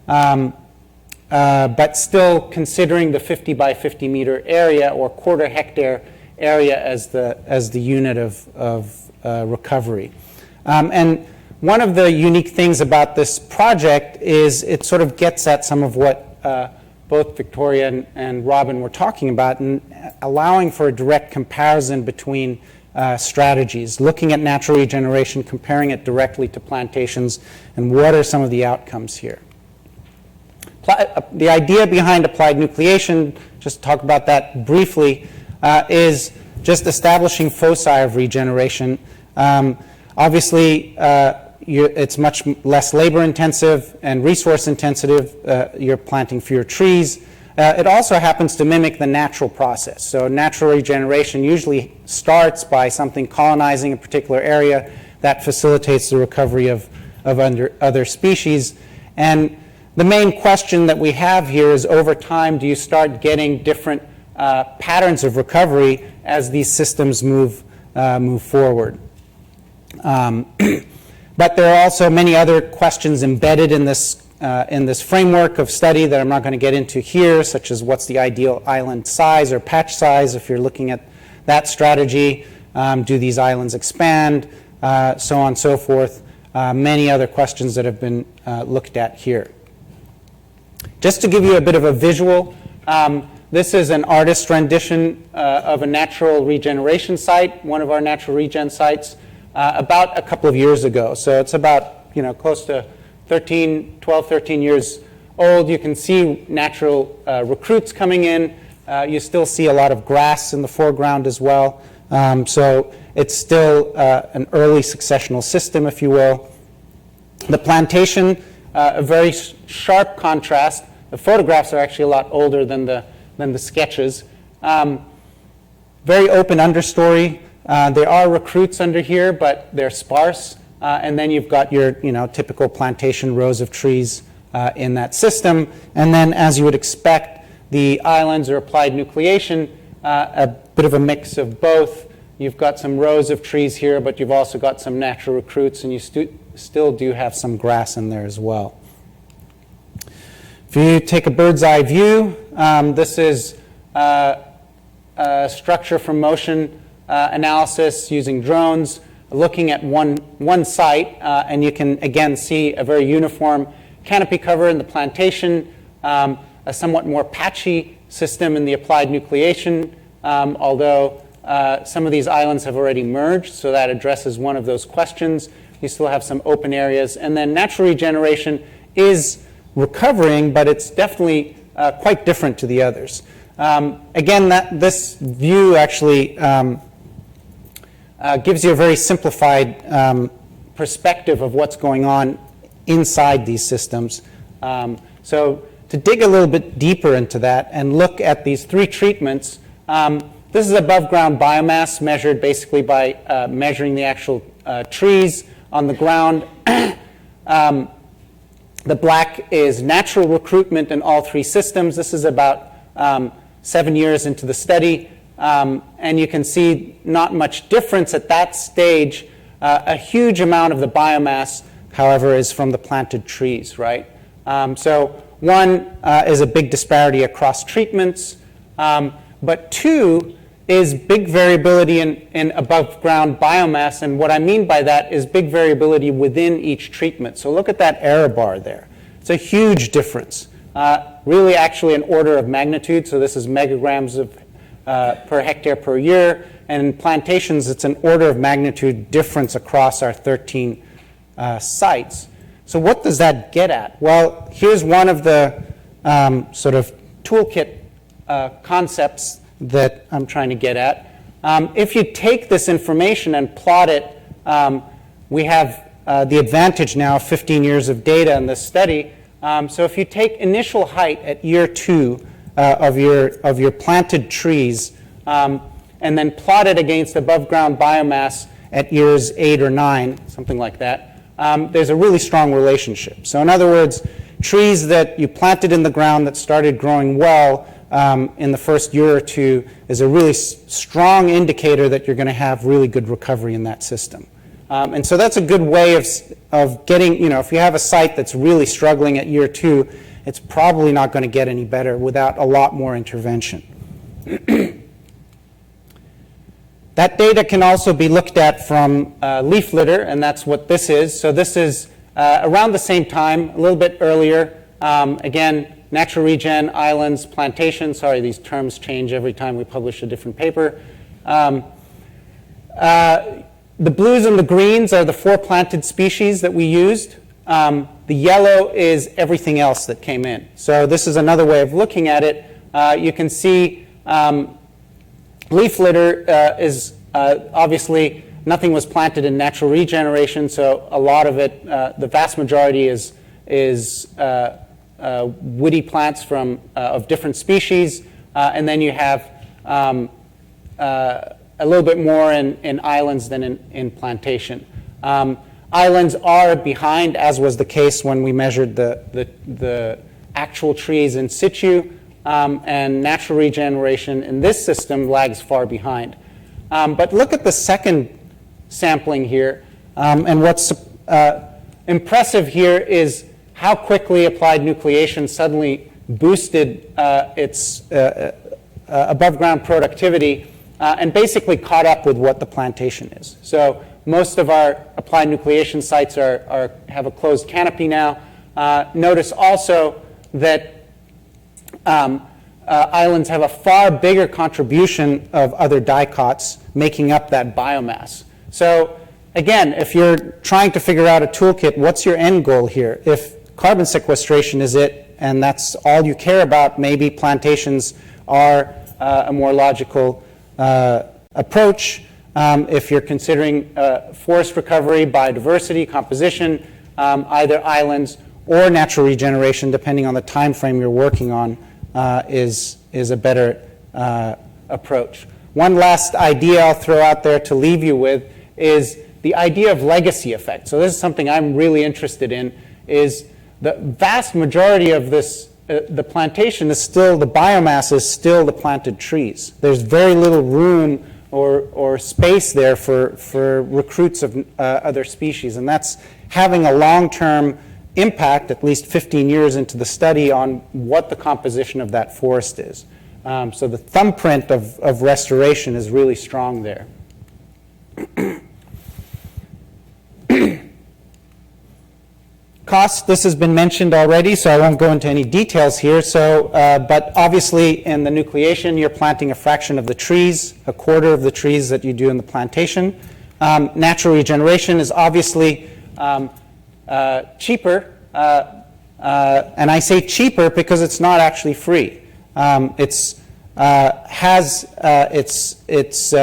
but still considering the 50 by 50 meter area or quarter hectare area as the unit of recovery. And one of the unique things about this project is it sort of gets at some of what both Victoria and Robin were talking about, and allowing for a direct comparison between strategies, looking at natural regeneration, comparing it directly to plantations, and what are some of the outcomes here. The idea behind applied nucleation, just to talk about that briefly, is just establishing foci of regeneration. Obviously, it's much less labor intensive and resource intensive. You're planting fewer trees. It also happens to mimic the natural process. So natural regeneration usually starts by something colonizing a particular area that facilitates the recovery of other species. And the main question that we have here is, over time, do you start getting different patterns of recovery as these systems move forward? But there are also many other questions embedded in this framework of study that I'm not going to get into here, such as what's the ideal island size or patch size if you're looking at that strategy. Do these islands expand? So on and so forth. Many other questions that have been looked at here. Just to give you a bit of a visual, this is an artist rendition of a natural regeneration site, one of our natural regen sites, about a couple of years ago. So it's about close to 12, 13 years old. You can see natural recruits coming in. You still see a lot of grass in the foreground as well. So it's still an early successional system, if you will. The plantation, a very sharp contrast. The photographs are actually a lot older than the sketches. Very open understory. There are recruits under here, but they're sparse. And then you've got your typical plantation rows of trees in that system. And then, as you would expect, the islands are applied nucleation, a bit of a mix of both. You've got some rows of trees here, but you've also got some natural recruits, and you still do have some grass in there as well. If you take a bird's eye view, this is a structure from motion analysis using drones, looking at one site, and you can again see a very uniform canopy cover in the plantation, a somewhat more patchy system in the applied nucleation, although some of these islands have already merged, so that addresses one of those questions. You still have some open areas. And then natural regeneration is recovering, but it's definitely quite different to the others. Again, this view actually gives you a very simplified perspective of what's going on inside these systems. So to dig a little bit deeper into that and look at these three treatments, this is above ground biomass measured basically by measuring the actual trees on the ground. The black is natural recruitment in all three systems. This is about 7 years into the study. And you can see not much difference at that stage. A huge amount of the biomass, however, is from the planted trees, right? So one is a big disparity across treatments. But two is big variability in above ground biomass. And what I mean by that is big variability within each treatment. So look at that error bar there. It's a huge difference. Really actually an order of magnitude. So this is megagrams per hectare per year. And in plantations, it's an order of magnitude difference across our 13 sites. So what does that get at? Well, here's one of the sort of toolkit concepts that I'm trying to get at. If you take this information and plot it, we have the advantage now of 15 years of data in this study. So if you take initial height at year 2 of your planted trees and then plot it against above ground biomass at years 8 or 9, something like that, there's a really strong relationship. So in other words, trees that you planted in the ground that started growing well in the first year or two is a really strong indicator that you're going to have really good recovery in that system. And so that's a good way of getting, if you have a site that's really struggling at year 2, it's probably not going to get any better without a lot more intervention. That data can also be looked at from leaf litter, and that's what this is. So this is around the same time, a little bit earlier. Again, natural regen, islands, plantation. Sorry, these terms change every time we publish a different paper. The blues and the greens are the 4 planted species that we used. The yellow is everything else that came in. So this is another way of looking at it. You can see leaf litter is obviously nothing was planted in natural regeneration, so a lot of it, the vast majority is woody plants of different species, and then you have a little bit more in islands than in plantation. Islands are behind, as was the case when we measured the actual trees in situ, and natural regeneration in this system lags far behind. But look at the second sampling here, and what's impressive here is how quickly applied nucleation suddenly boosted its above ground productivity and basically caught up with what the plantation is. So most of our applied nucleation sites have a closed canopy now. Notice also that islands have a far bigger contribution of other dicots making up that biomass. So again, if you're trying to figure out a toolkit, what's your end goal here? If carbon sequestration is it, and that's all you care about, maybe plantations are a more logical approach. If you're considering forest recovery, biodiversity, composition, either islands or natural regeneration, depending on the time frame you're working on, is a better approach. One last idea I'll throw out there to leave you with is the idea of legacy effect. So this is something I'm really interested in, is the vast majority of this, the plantation is still, the biomass is still the planted trees. There's very little room or space there for recruits of other species, and that's having a long-term impact, at least 15 years into the study, on what the composition of that forest is. So the thumbprint of restoration is really strong there. Cost, this has been mentioned already, so I won't go into any details here. So, but obviously in the nucleation, you're planting a fraction of the trees, a quarter of the trees that you do in the plantation. Natural regeneration is obviously cheaper, and I say cheaper because it's not actually free. It's has its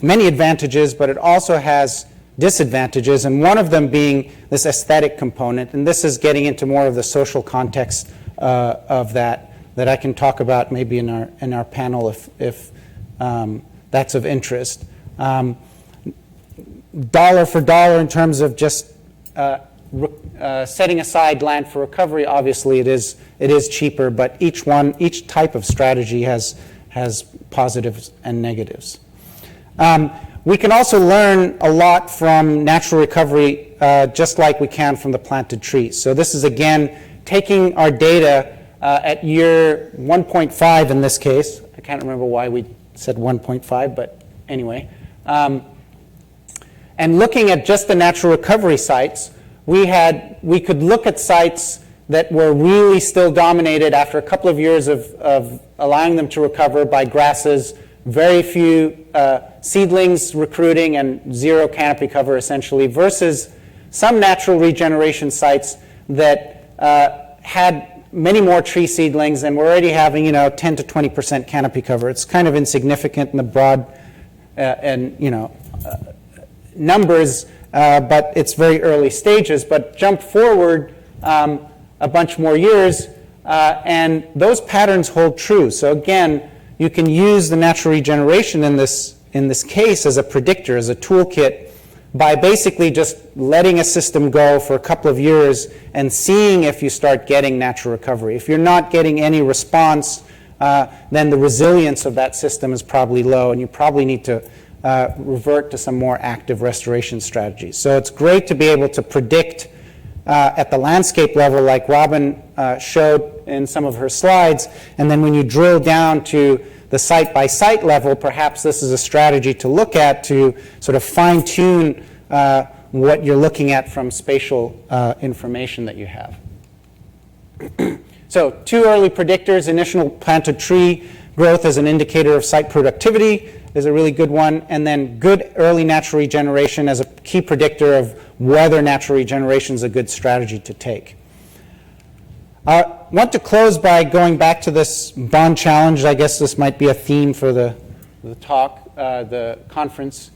many advantages, but it also has disadvantages, and one of them being this aesthetic component, and this is getting into more of the social context of that I can talk about maybe in our panel if that's of interest. Dollar for dollar in terms of just setting aside land for recovery, obviously it is cheaper, but each type of strategy has positives and negatives. We can also learn a lot from natural recovery, just like we can from the planted trees. So this is, again, taking our data at year 1.5 in this case. I can't remember why we said 1.5, but anyway. And looking at just the natural recovery sites, we could look at sites that were really still dominated after a couple of years of allowing them to recover by grasses, very few seedlings recruiting and zero canopy cover essentially, versus some natural regeneration sites that had many more tree seedlings and were already having 10 to 20% canopy cover. It's kind of insignificant in the broad numbers, but it's very early stages. But jump forward a bunch more years, and those patterns hold true. So again, you can use the natural regeneration in this case as a predictor, as a toolkit, by basically just letting a system go for a couple of years and seeing if you start getting natural recovery. If you're not getting any response, then the resilience of that system is probably low, and you probably need to revert to some more active restoration strategies. So it's great to be able to predict at the landscape level, like Robin showed in some of her slides, and then when you drill down to the site-by-site level, perhaps this is a strategy to look at to sort of fine-tune what you're looking at from spatial information that you have. So 2 early predictors: initial planted tree growth as an indicator of site productivity is a really good one, and then good early natural regeneration as a key predictor of whether natural regeneration is a good strategy to take. I want to close by going back to this bond challenge. I guess this might be a theme for the talk, the conference,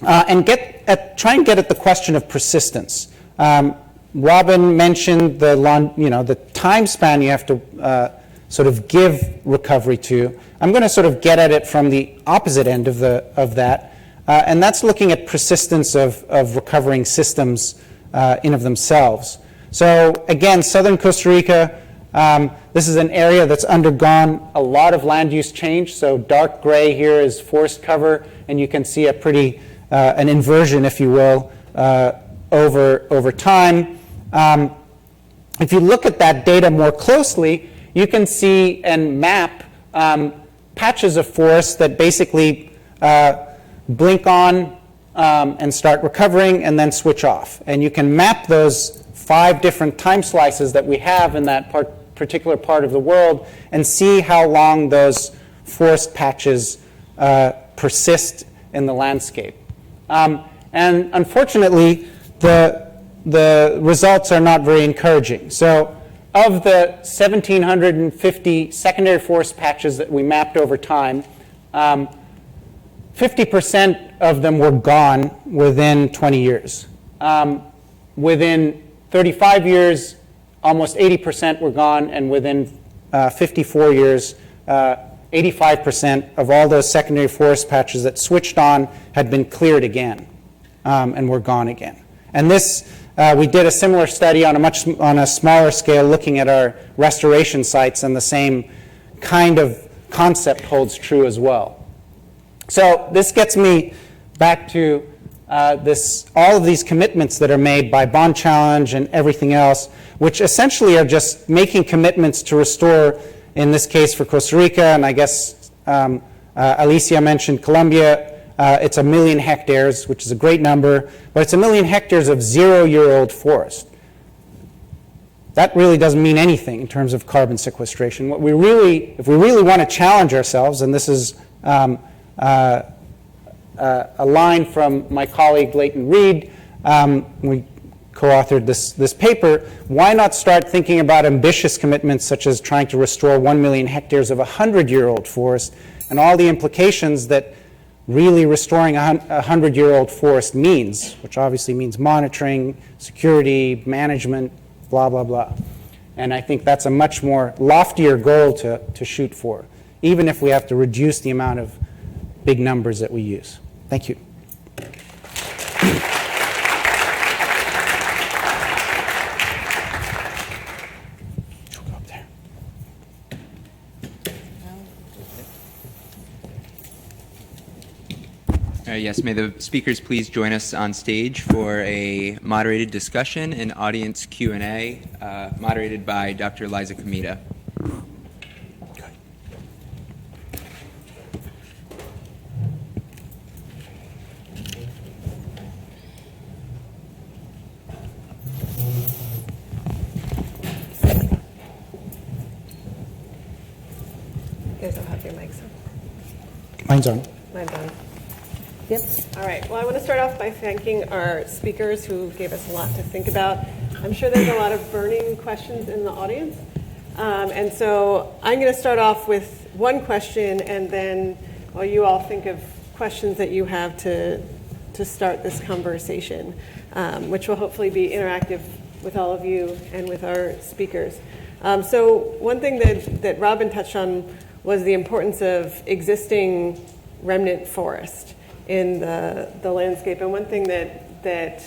and try and get at the question of persistence. Robin mentioned the time span you have to sort of give recovery to. I'm going to sort of get at it from the opposite end of that, and that's looking at persistence of recovering systems in of themselves. So again, southern Costa Rica, this is an area that's undergone a lot of land use change. So dark gray here is forest cover, and you can see a pretty an inversion, if you will, over time. If you look at that data more closely, you can see and map patches of forest that basically blink on and start recovering and then switch off. And you can map those 5 different time slices that we have in that particular part of the world and see how long those forest patches persist in the landscape. And unfortunately, the results are not very encouraging. So of the 1,750 secondary forest patches that we mapped over time, 50% of them were gone within 20 years. Within 35 years, almost 80% were gone, and within 54 years, 85% of all those secondary forest patches that switched on had been cleared again and were gone again. And this, we did a similar study on a smaller scale, looking at our restoration sites, and the same kind of concept holds true as well. So this gets me back to all of these commitments that are made by Bond Challenge and everything else, which essentially are just making commitments to restore, in this case for Costa Rica, and I guess Alicia mentioned Colombia. It's 1 million hectares, which is a great number, but it's 1 million hectares of 0-year-old forest. That really doesn't mean anything in terms of carbon sequestration. If we really want to challenge ourselves, and this is a line from my colleague Leighton Reed, we co-authored this paper, why not start thinking about ambitious commitments such as trying to restore 1 million hectares of 100-year-old forest, and all the implications that really restoring a 100-year-old forest means, which obviously means monitoring, security, management, blah, blah, blah. And I think that's a much more loftier goal to shoot for, even if we have to reduce the amount of big numbers that we use. Thank you. Yes, may the speakers please join us on stage for a moderated discussion and audience Q&A, moderated by Dr. Liza Comita. You guys don't have your mics on. Mine's on. Mine's on. Yep. All right. Well, I want to start off by thanking our speakers who gave us a lot to think about. I'm sure there's a lot of burning questions in the audience. And so I'm going to start off with one question, and then while you all think of questions that you have to start this conversation, which will hopefully be interactive with all of you and with our speakers. So one thing that Robin touched on was the importance of existing remnant forest in the landscape. And one thing that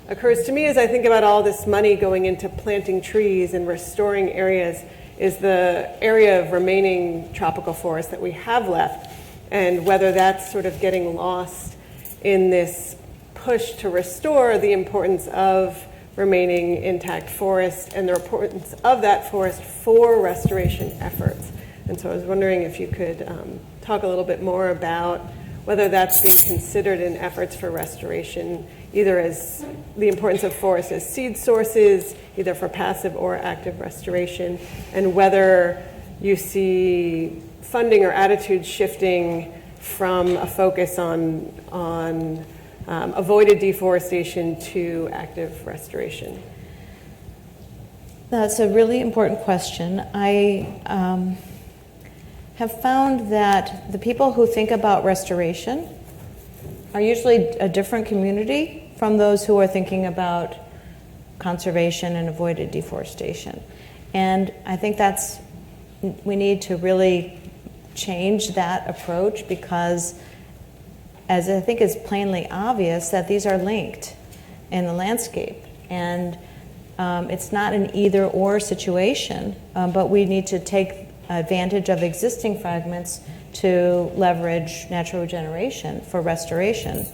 occurs to me as I think about all this money going into planting trees and restoring areas is the area of remaining tropical forest that we have left, and whether that's sort of getting lost in this push to restore the importance of remaining intact forest and the importance of that forest for restoration efforts. And so I was wondering if you could talk a little bit more about whether that's being considered in efforts for restoration, either as the importance of forests as seed sources, either for passive or active restoration, and whether you see funding or attitudes shifting from a focus on avoided deforestation to active restoration. That's a really important question. I have found that the people who think about restoration are usually a different community from those who are thinking about conservation and avoided deforestation. And I think we need to really change that approach, because as I think is plainly obvious that these are linked in the landscape. And it's not an either or situation, but we need to take advantage of existing fragments to leverage natural regeneration for restoration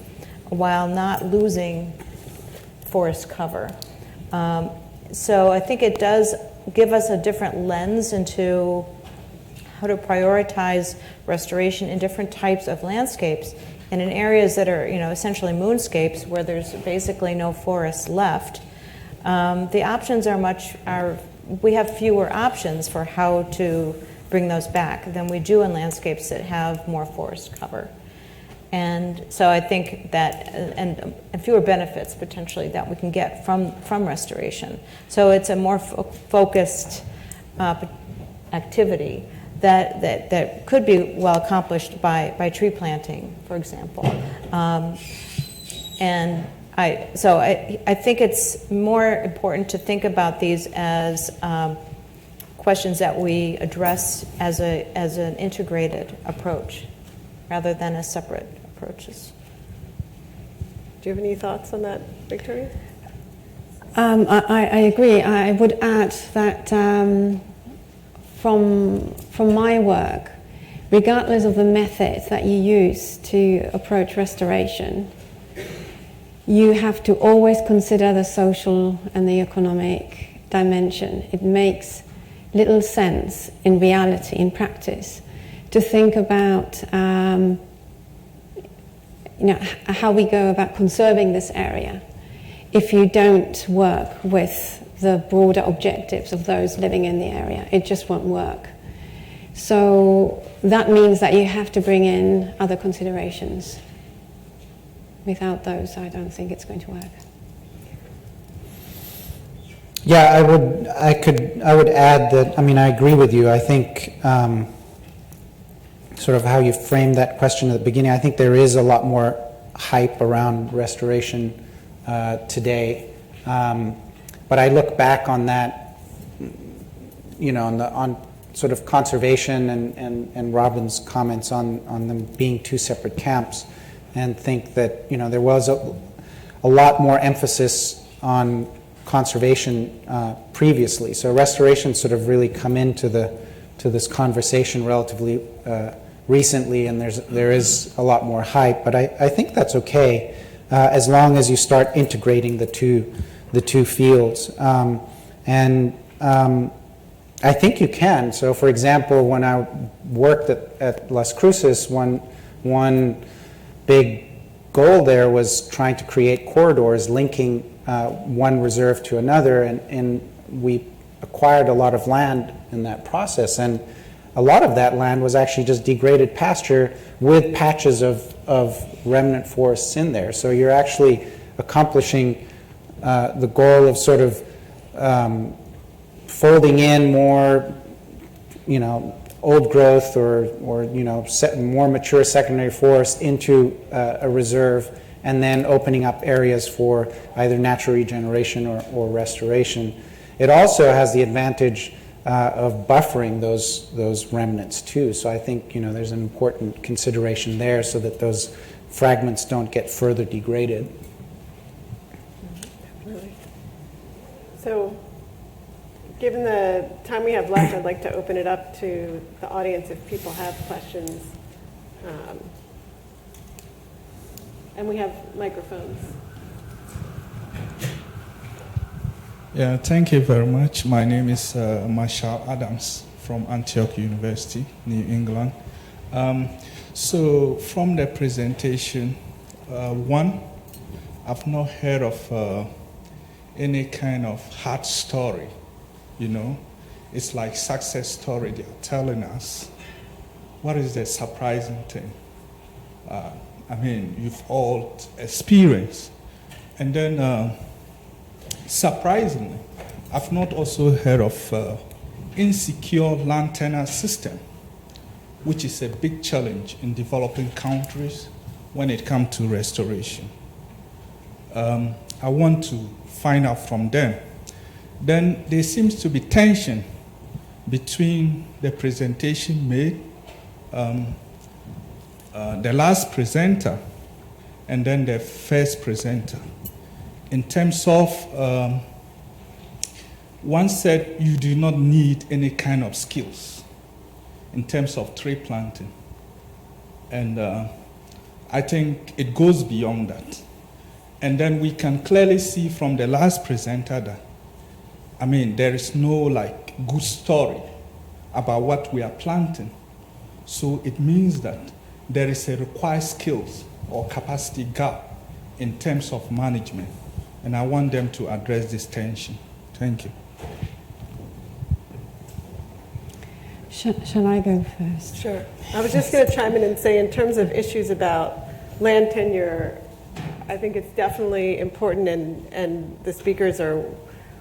while not losing forest cover. So I think it does give us a different lens into how to prioritize restoration in different types of landscapes, and in areas that are, essentially moonscapes where there's basically no forests left. The options we have fewer options for how to bring those back than we do in landscapes that have more forest cover. And so I think that, and fewer benefits potentially that we can get from restoration. So it's a more focused activity that could be well accomplished by tree planting, for example. And I think it's more important to think about these as questions that we address as an integrated approach rather than as separate approaches. Do you have any thoughts on that, Victoria? I agree. I would add that from my work, regardless of the methods that you use to approach restoration, you have to always consider the social and the economic dimension. It makes little sense in reality, in practice, to think about how we go about conserving this area if you don't work with the broader objectives of those living in the area. It just won't work. So that means that you have to bring in other considerations. Without those, I don't think it's going to work. Yeah, I would add that, I agree with you. I think sort of how you framed that question at the beginning, I think there is a lot more hype around restoration today. But I look back on that, on sort of conservation and Robin's comments on them being two separate camps, and think that, there was a lot more emphasis on conservation previously. So restoration sort of really come into this conversation relatively recently, and there is a lot more hype. But I think that's okay as long as you start integrating the two fields. I think you can. So, for example, when I worked at Las Cruces, one big goal there was trying to create corridors linking one reserve to another, and we acquired a lot of land in that process, and a lot of that land was actually just degraded pasture with patches of remnant forests in there. So you're actually accomplishing the goal of sort of folding in more, old growth or more mature secondary forest into a reserve, and then opening up areas for either natural regeneration or restoration. It also has the advantage of buffering those remnants too. So I think there's an important consideration there, so that those fragments don't get further degraded. Definitely. So, given the time we have left, I'd like to open it up to the audience if people have questions. And we have microphones. Yeah, thank you very much. My name is Marshall Adams from Antioch University, New England. So from the presentation, one, I've not heard of any kind of hard story, you know. It's like success story they're telling us. What is the surprising thing? I mean, you've all experienced. And then, surprisingly, I've not also heard of insecure land tenure system, which is a big challenge in developing countries when it comes to restoration. I want to find out from them. Then there seems to be tension between the presentation made, the last presenter, and then the first presenter. In terms of, one said you do not need any kind of skills in terms of tree planting. And I think it goes beyond that. And then we can clearly see from the last presenter that, I mean, there is no like good story about what we are planting. So it means that there is a required skills or capacity gap in terms of management. And I want them to address this tension. Thank you. Shall I go first? Sure. I was just going to chime in and say, in terms of issues about land tenure, I think it's definitely important, and the speakers are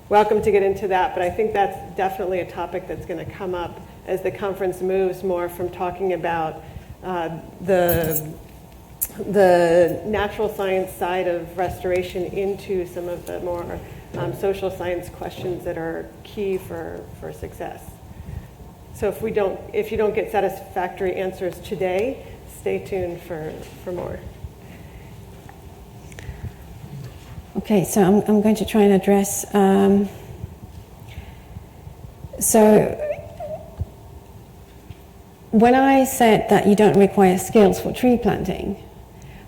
welcome to get into that, but I think that's definitely a topic that's going to come up as the conference moves more from talking about the natural science side of restoration into some of the more social science questions that are key for success. So if you don't get satisfactory answers today, stay tuned for more. Okay, so I'm going to try and address. So when I said that you don't require skills for tree planting,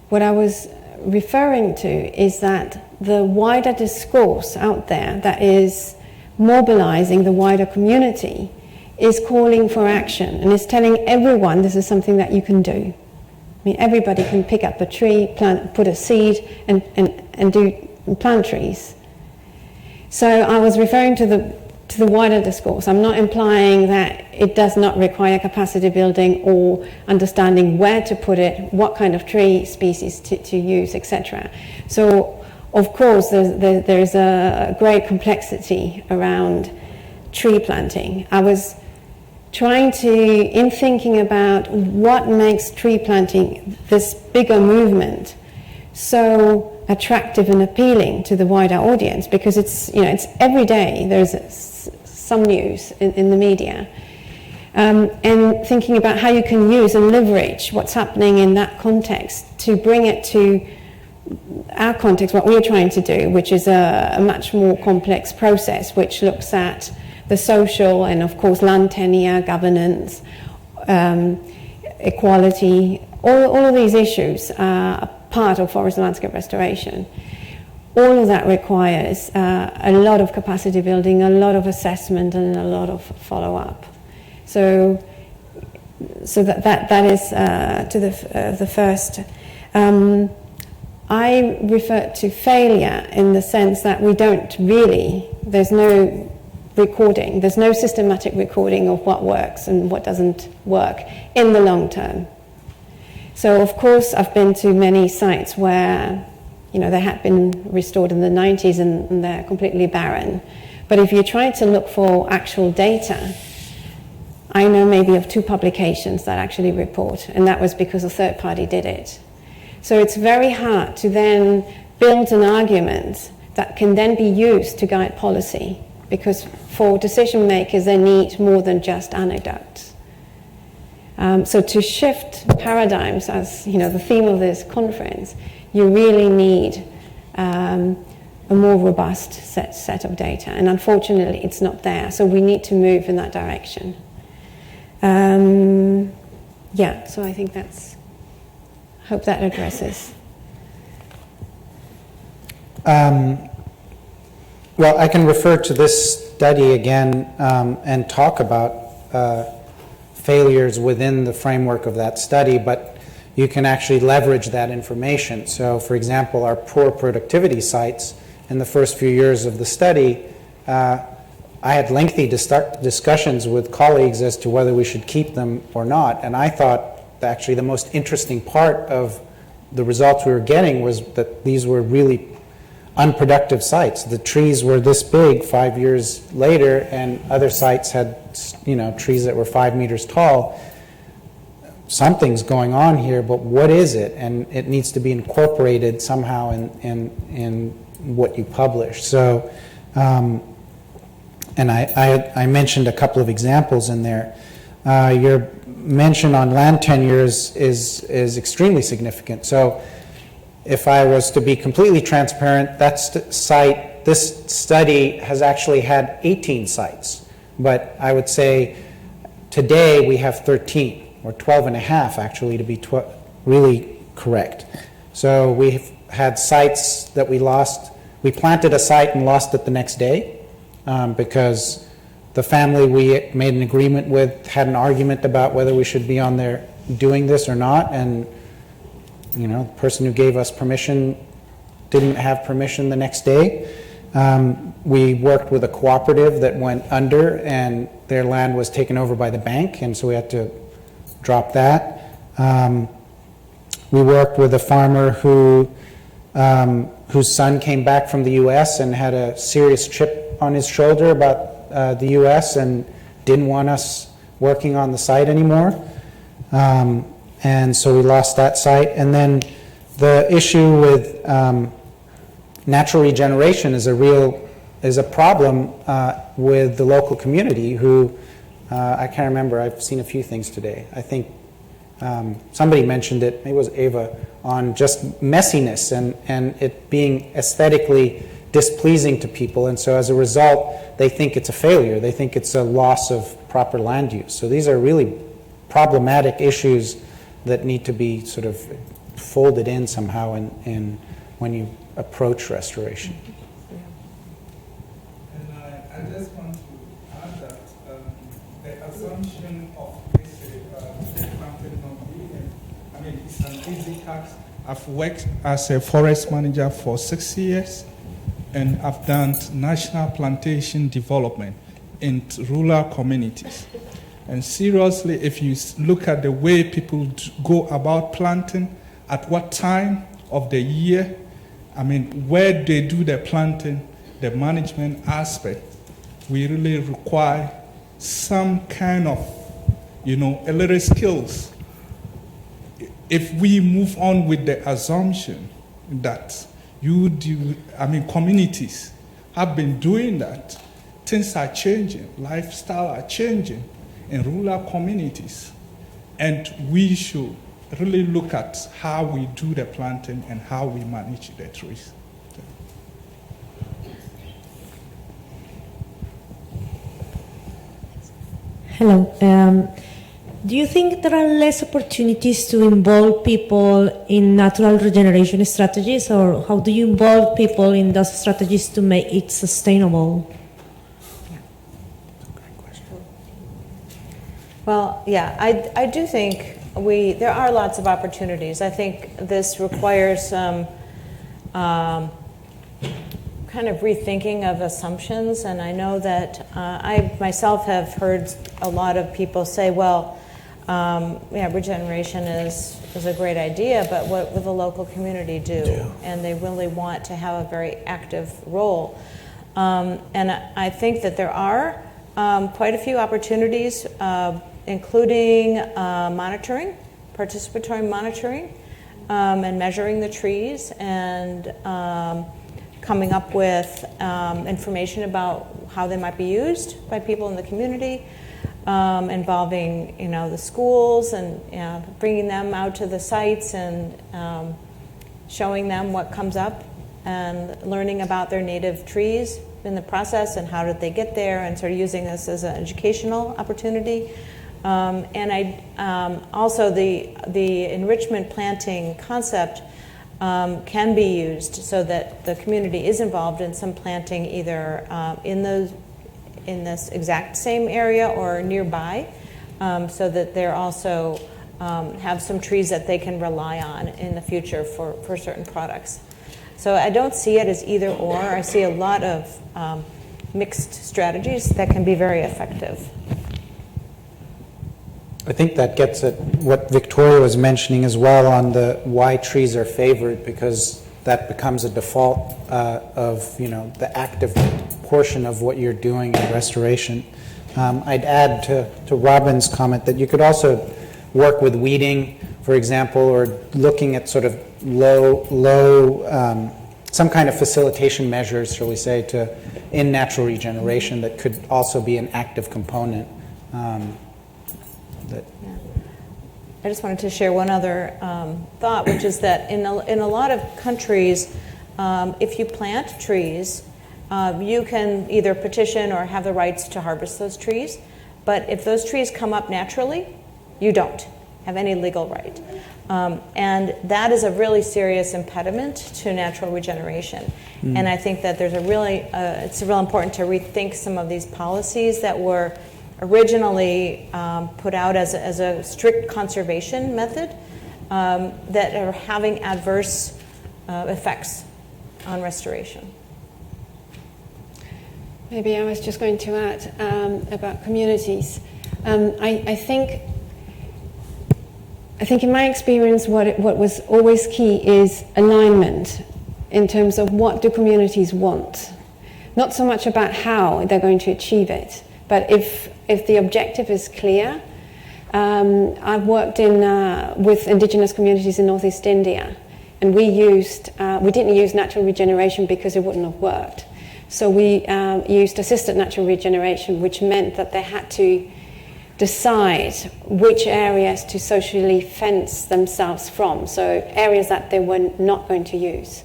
what I was referring to is that the wider discourse out there that is mobilizing the wider community is calling for action and is telling everyone this is something that you can do. I mean, everybody can pick up a tree, put a seed, and plant trees. So I was referring to the wider discourse. I'm not implying that it does not require capacity building or understanding where to put it, what kind of tree species to use, etc. So, of course, there's a great complexity around tree planting. I was trying to, in thinking about what makes tree planting this bigger movement so attractive and appealing to the wider audience, because it's every day there's some news in the media, and thinking about how you can use and leverage what's happening in that context to bring it to our context, what we're trying to do, which is a much more complex process, which looks at the social and, of course, land tenure, governance, equality, all of these issues are part of forest landscape restoration. All of that requires a lot of capacity building, a lot of assessment, and a lot of follow-up. So that is to the first. I refer to failure in the sense that we don't really, there's no recording, there's no systematic recording of what works and what doesn't work in the long term. So of course I've been to many sites where they had been restored in the 90s and they're completely barren. But if you try to look for actual data, I know maybe of 2 publications that actually report, and that was because a third party did it. So it's very hard to then build an argument that can then be used to guide policy, because for decision makers they need more than just anecdotes. So to shift paradigms, as the theme of this conference, you really need a more robust set of data, and unfortunately it's not there, so we need to move in that direction. So I think hope that addresses. Well, I can refer to this study again and talk about failures within the framework of that study, but you can actually leverage that information. So, for example, our poor productivity sites in the first few years of the study, I had lengthy discussions with colleagues as to whether we should keep them or not, and I thought that actually the most interesting part of the results we were getting was that these were really unproductive sites. The trees were this big 5 years later, and other sites had, trees that were 5 meters tall. Something's going on here, but what is it? And it needs to be incorporated somehow in what you publish. So, and I mentioned a couple of examples in there. Your mention on land tenures is extremely significant. So, if I was to be completely transparent, this study has actually had 18 sites, but I would say today we have 13, or 12 and a half actually, to be really correct. So we've had sites that we lost. We planted a site and lost it the next day because the family we made an agreement with had an argument about whether we should be on there doing this or not, and the person who gave us permission didn't have permission the next day. We worked with a cooperative that went under, and their land was taken over by the bank, and so we had to drop that. We worked with a farmer whose son came back from the U.S. and had a serious chip on his shoulder about the U.S. and didn't want us working on the site anymore. And so we lost that site. And then the issue with natural regeneration is a problem with the local community who, I can't remember, I've seen a few things today. I think somebody mentioned it, maybe it was Ava, on just messiness and it being aesthetically displeasing to people. And so as a result, they think it's a failure. They think it's a loss of proper land use. So these are really problematic issues that need to be sort of folded in somehow in when you approach restoration. And I just want to add that the assumption of this planting not being, it's an easy task. I've worked as a forest manager for 6 years, and I've done national plantation development in rural communities. And seriously, if you look at the way people go about planting, at what time of the year, where they do the planting, the management aspect, we really require some kind of, a little skills. If we move on with the assumption that communities have been doing that, things are changing, lifestyle are changing in rural communities, and we should really look at how we do the planting and how we manage the trees. Hello. Do you think there are less opportunities to involve people in natural regeneration strategies, or how do you involve people in those strategies to make it sustainable? Well, yeah, I do think there are lots of opportunities. I think this requires some kind of rethinking of assumptions, and I know that I myself have heard a lot of people say, well, regeneration is a great idea, but what will the local community do? And they really want to have a very active role. And I think that there are quite a few opportunities, including monitoring, participatory monitoring, and measuring the trees, and coming up with information about how they might be used by people in the community, involving the schools and bringing them out to the sites and showing them what comes up and learning about their native trees in the process and how did they get there, and sort of using this as an educational opportunity. And also the enrichment planting concept can be used so that the community is involved in some planting either in this exact same area or nearby, so that they're also have some trees that they can rely on in the future for certain products. So I don't see it as either or. I see a lot of mixed strategies that can be very effective. I think that gets at what Victoria was mentioning as well on the why trees are favored, because that becomes a default of the active portion of what you're doing in restoration. I'd add to Robin's comment that you could also work with weeding, for example, or looking at sort of low some kind of facilitation measures, shall we say, in natural regeneration that could also be an active component. I just wanted to share one other thought, which is that in a lot of countries, if you plant trees, you can either petition or have the rights to harvest those trees. But if those trees come up naturally, you don't have any legal right. And that is a really serious impediment to natural regeneration. And I think that there's it's really important to rethink some of these policies that were originally put out as a strict conservation method that are having adverse effects on restoration. Maybe I was just going to add about communities. I think in my experience, what was always key is alignment in terms of what do communities want. Not so much about how they're going to achieve it, but if the objective is clear. I've worked with indigenous communities in Northeast India, and we didn't use natural regeneration because it wouldn't have worked. So we used assisted natural regeneration, which meant that they had to decide which areas to socially fence themselves from, so areas that they were not going to use.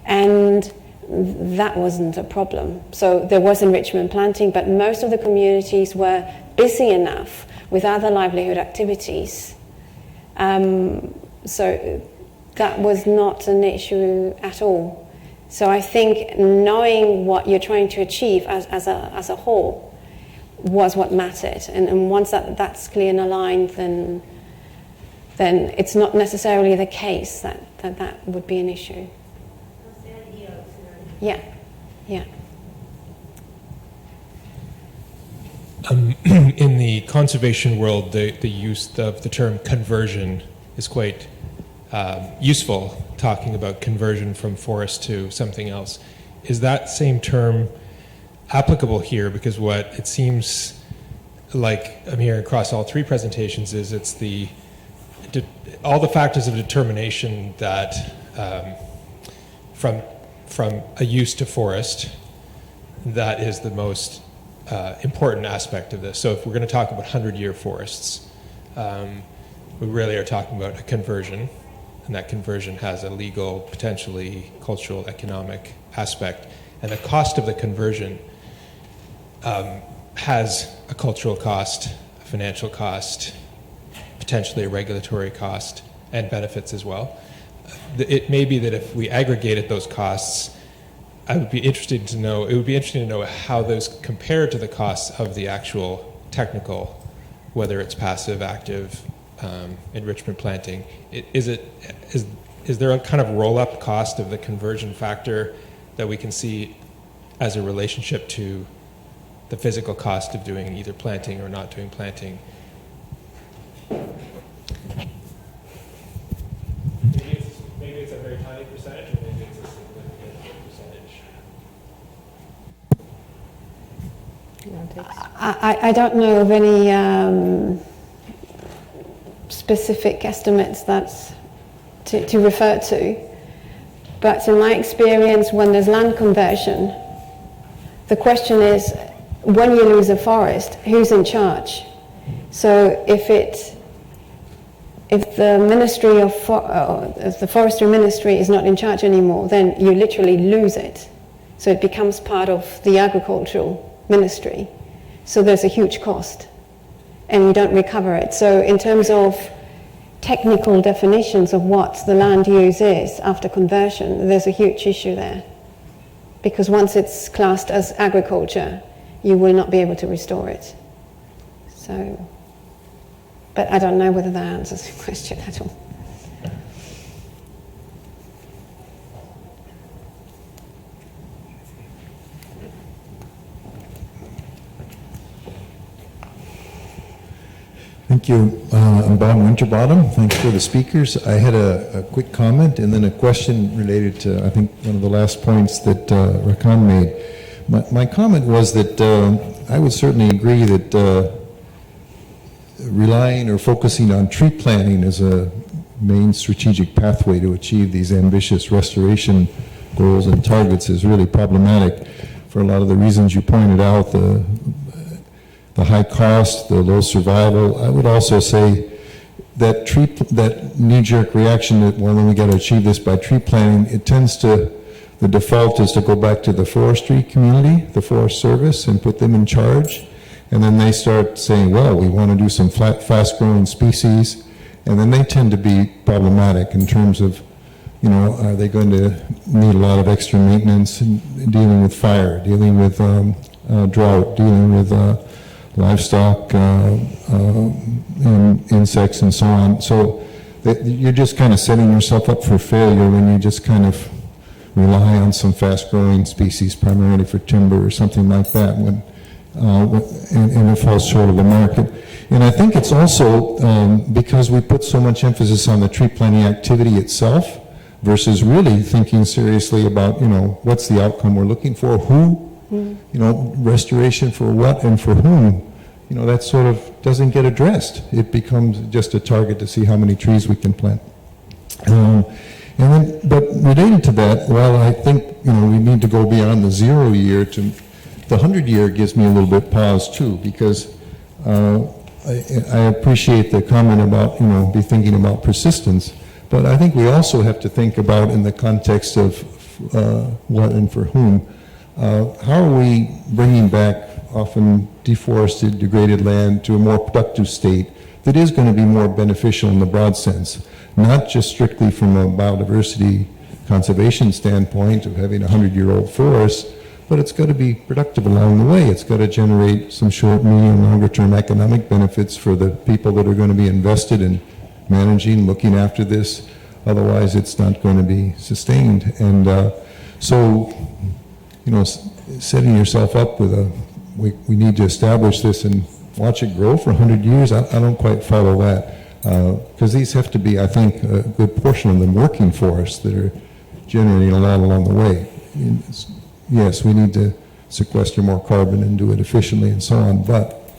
And that wasn't a problem. So there was enrichment planting, but most of the communities were busy enough with other livelihood activities. So that was not an issue at all. So I think knowing what you're trying to achieve as a whole was what mattered. And once that's clear and aligned, then it's not necessarily the case that would be an issue. Yeah. In the conservation world, the use of the term conversion is quite useful, talking about conversion from forest to something else. Is that same term applicable here? Because what it seems like I'm hearing across all three presentations is it's all the factors of determination that from a use to forest, that is the most important aspect of this. So if we're going to talk about 100-year forests, we really are talking about a conversion, and that conversion has a legal, potentially cultural, economic aspect. And the cost of the conversion has a cultural cost, a financial cost, potentially a regulatory cost, and benefits as well. It may be that if we aggregated those costs, it would be interesting to know how those compare to the costs of the actual technical, whether it's passive, active, enrichment planting. Is there a kind of roll-up cost of the conversion factor that we can see as a relationship to the physical cost of doing either planting or not doing planting? Maybe it's a very tiny percentage, or maybe it's a significant percentage. I don't know of any specific estimates that's to refer to, but in my experience, when there's land conversion, the question is, when you lose a forest, who's in charge? So if the Ministry of if the Forestry Ministry is not in charge anymore, then you literally lose it. So it becomes part of the Agricultural Ministry. So there's a huge cost, and you don't recover it. So in terms of technical definitions of what the land use is after conversion, there's a huge issue there. Because once it's classed as agriculture, you will not be able to restore it. So But I don't know whether that answers the question at all. Thank you. I'm Bob Winterbottom. Thanks for the speakers. I had a quick comment and then a question related to, I think, one of the last points that Rakan made. My comment was that I would certainly agree that relying or focusing on tree planting as a main strategic pathway to achieve these ambitious restoration goals and targets is really problematic for a lot of the reasons you pointed out, the high cost, the low survival. I would also say that that knee-jerk reaction that, well, we got to achieve this by tree planting, it tends to, the default is to go back to the forestry community, the Forest Service, and put them in charge. And then they start saying, well, we want to do some fast-growing species. And then they tend to be problematic in terms of, you know, are they going to need a lot of extra maintenance in dealing with fire, dealing with drought, dealing with livestock, and insects and so on. So you're just kind of setting yourself up for failure when you just kind of rely on some fast-growing species, primarily for timber or something like that, and it falls short of the market. And I think it's also because we put so much emphasis on the tree planting activity itself versus really thinking seriously about, you know, what's the outcome we're looking for, who, you know, restoration for what and for whom, you know, that sort of doesn't get addressed. It becomes just a target to see how many trees we can plant. And then, but related to that, well, I think, you know, we need to go beyond the 0 year to the 100-year gives me a little bit pause too, because I appreciate the comment about, you know, be thinking about persistence, but I think we also have to think about in the context of what and for whom. How are we bringing back often deforested, degraded land to a more productive state that is going to be more beneficial in the broad sense, not just strictly from a biodiversity conservation standpoint of having a 100-year-old forest, but it's got to be productive along the way. It's got to generate some short, medium, longer-term economic benefits for the people that are going to be invested in managing, looking after this. Otherwise, it's not going to be sustained. And so, you know, setting yourself up with we need to establish this and watch it grow for 100 years, I don't quite follow that. Because these have to be, I think, a good portion of them working for us that are generating a lot along the way. Yes, we need to sequester more carbon and do it efficiently and so on, but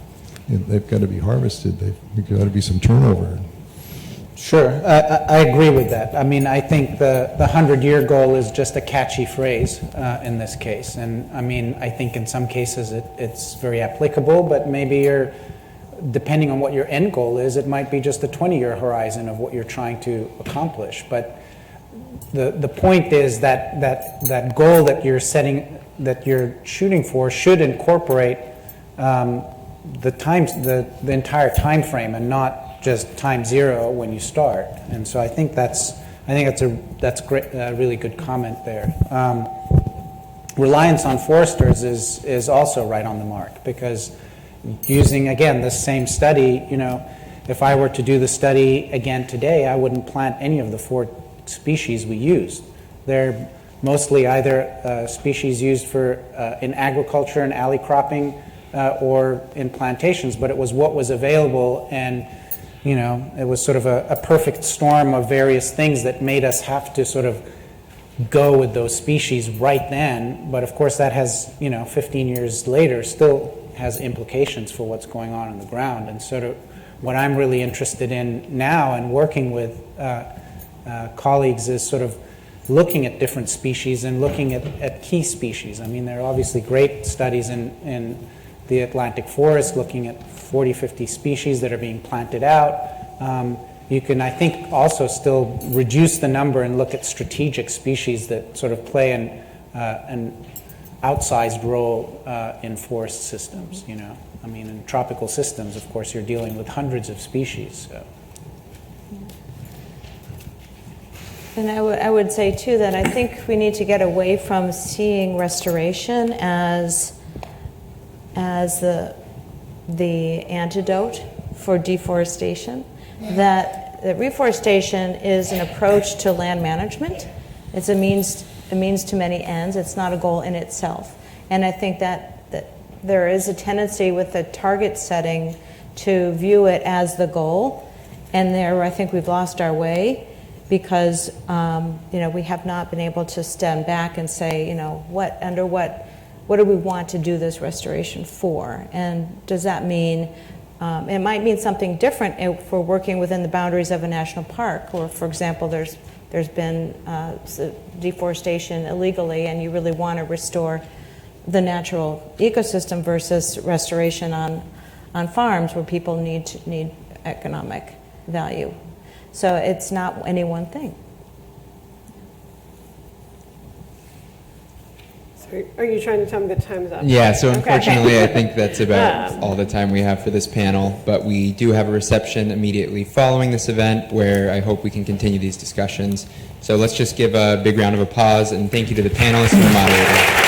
they've got to be harvested. There's got to be some turnover. Sure, I agree with that. I mean, I think the 100-year goal is just a catchy phrase in this case. And I mean, I think in some cases it's very applicable, but maybe depending on what your end goal is, it might be just a 20-year horizon of what you're trying to accomplish. But the point is that goal that you're setting, that you're shooting for, should incorporate the entire time frame and not just time zero when you start. And so I think that's great, really good comment there. Reliance on foresters is also right on the mark, because using, again, the same study, you know, if I were to do the study again today, I wouldn't plant any of the 4 species we used. They're mostly either species used for in agriculture and alley cropping or in plantations, but it was what was available, and you know, it was sort of a perfect storm of various things that made us have to sort of go with those species right then. But of course that has, you know, 15 years later still has implications for what's going on the ground. And sort of what I'm really interested in now and working with colleagues is sort of looking at different species and looking at key species. I mean, there are obviously great studies in the Atlantic forest looking at 40, 50 species that are being planted out. You can, I think, also still reduce the number and look at strategic species that sort of play an outsized role in forest systems, you know. I mean, in tropical systems, of course, you're dealing with hundreds of species. So. And I would say, too, that I think we need to get away from seeing restoration as the antidote for deforestation, that reforestation is an approach to land management. It's a means to many ends. It's not a goal in itself. And I think that there is a tendency with the target setting to view it as the goal. And there, I think we've lost our way because we have not been able to stand back and say, what do we want to do this restoration for? And does that mean, it might mean something different if we're working within the boundaries of a national park, or for example, there's been deforestation illegally and you really want to restore the natural ecosystem versus restoration on farms where people need economic value. So it's not any one thing. So are you trying to tell me the time's up? Yeah, so Okay. unfortunately, I think that's about all the time we have for this panel, but we do have a reception immediately following this event where I hope we can continue these discussions. So let's just give a big round of applause and thank you to the panelists and the moderator.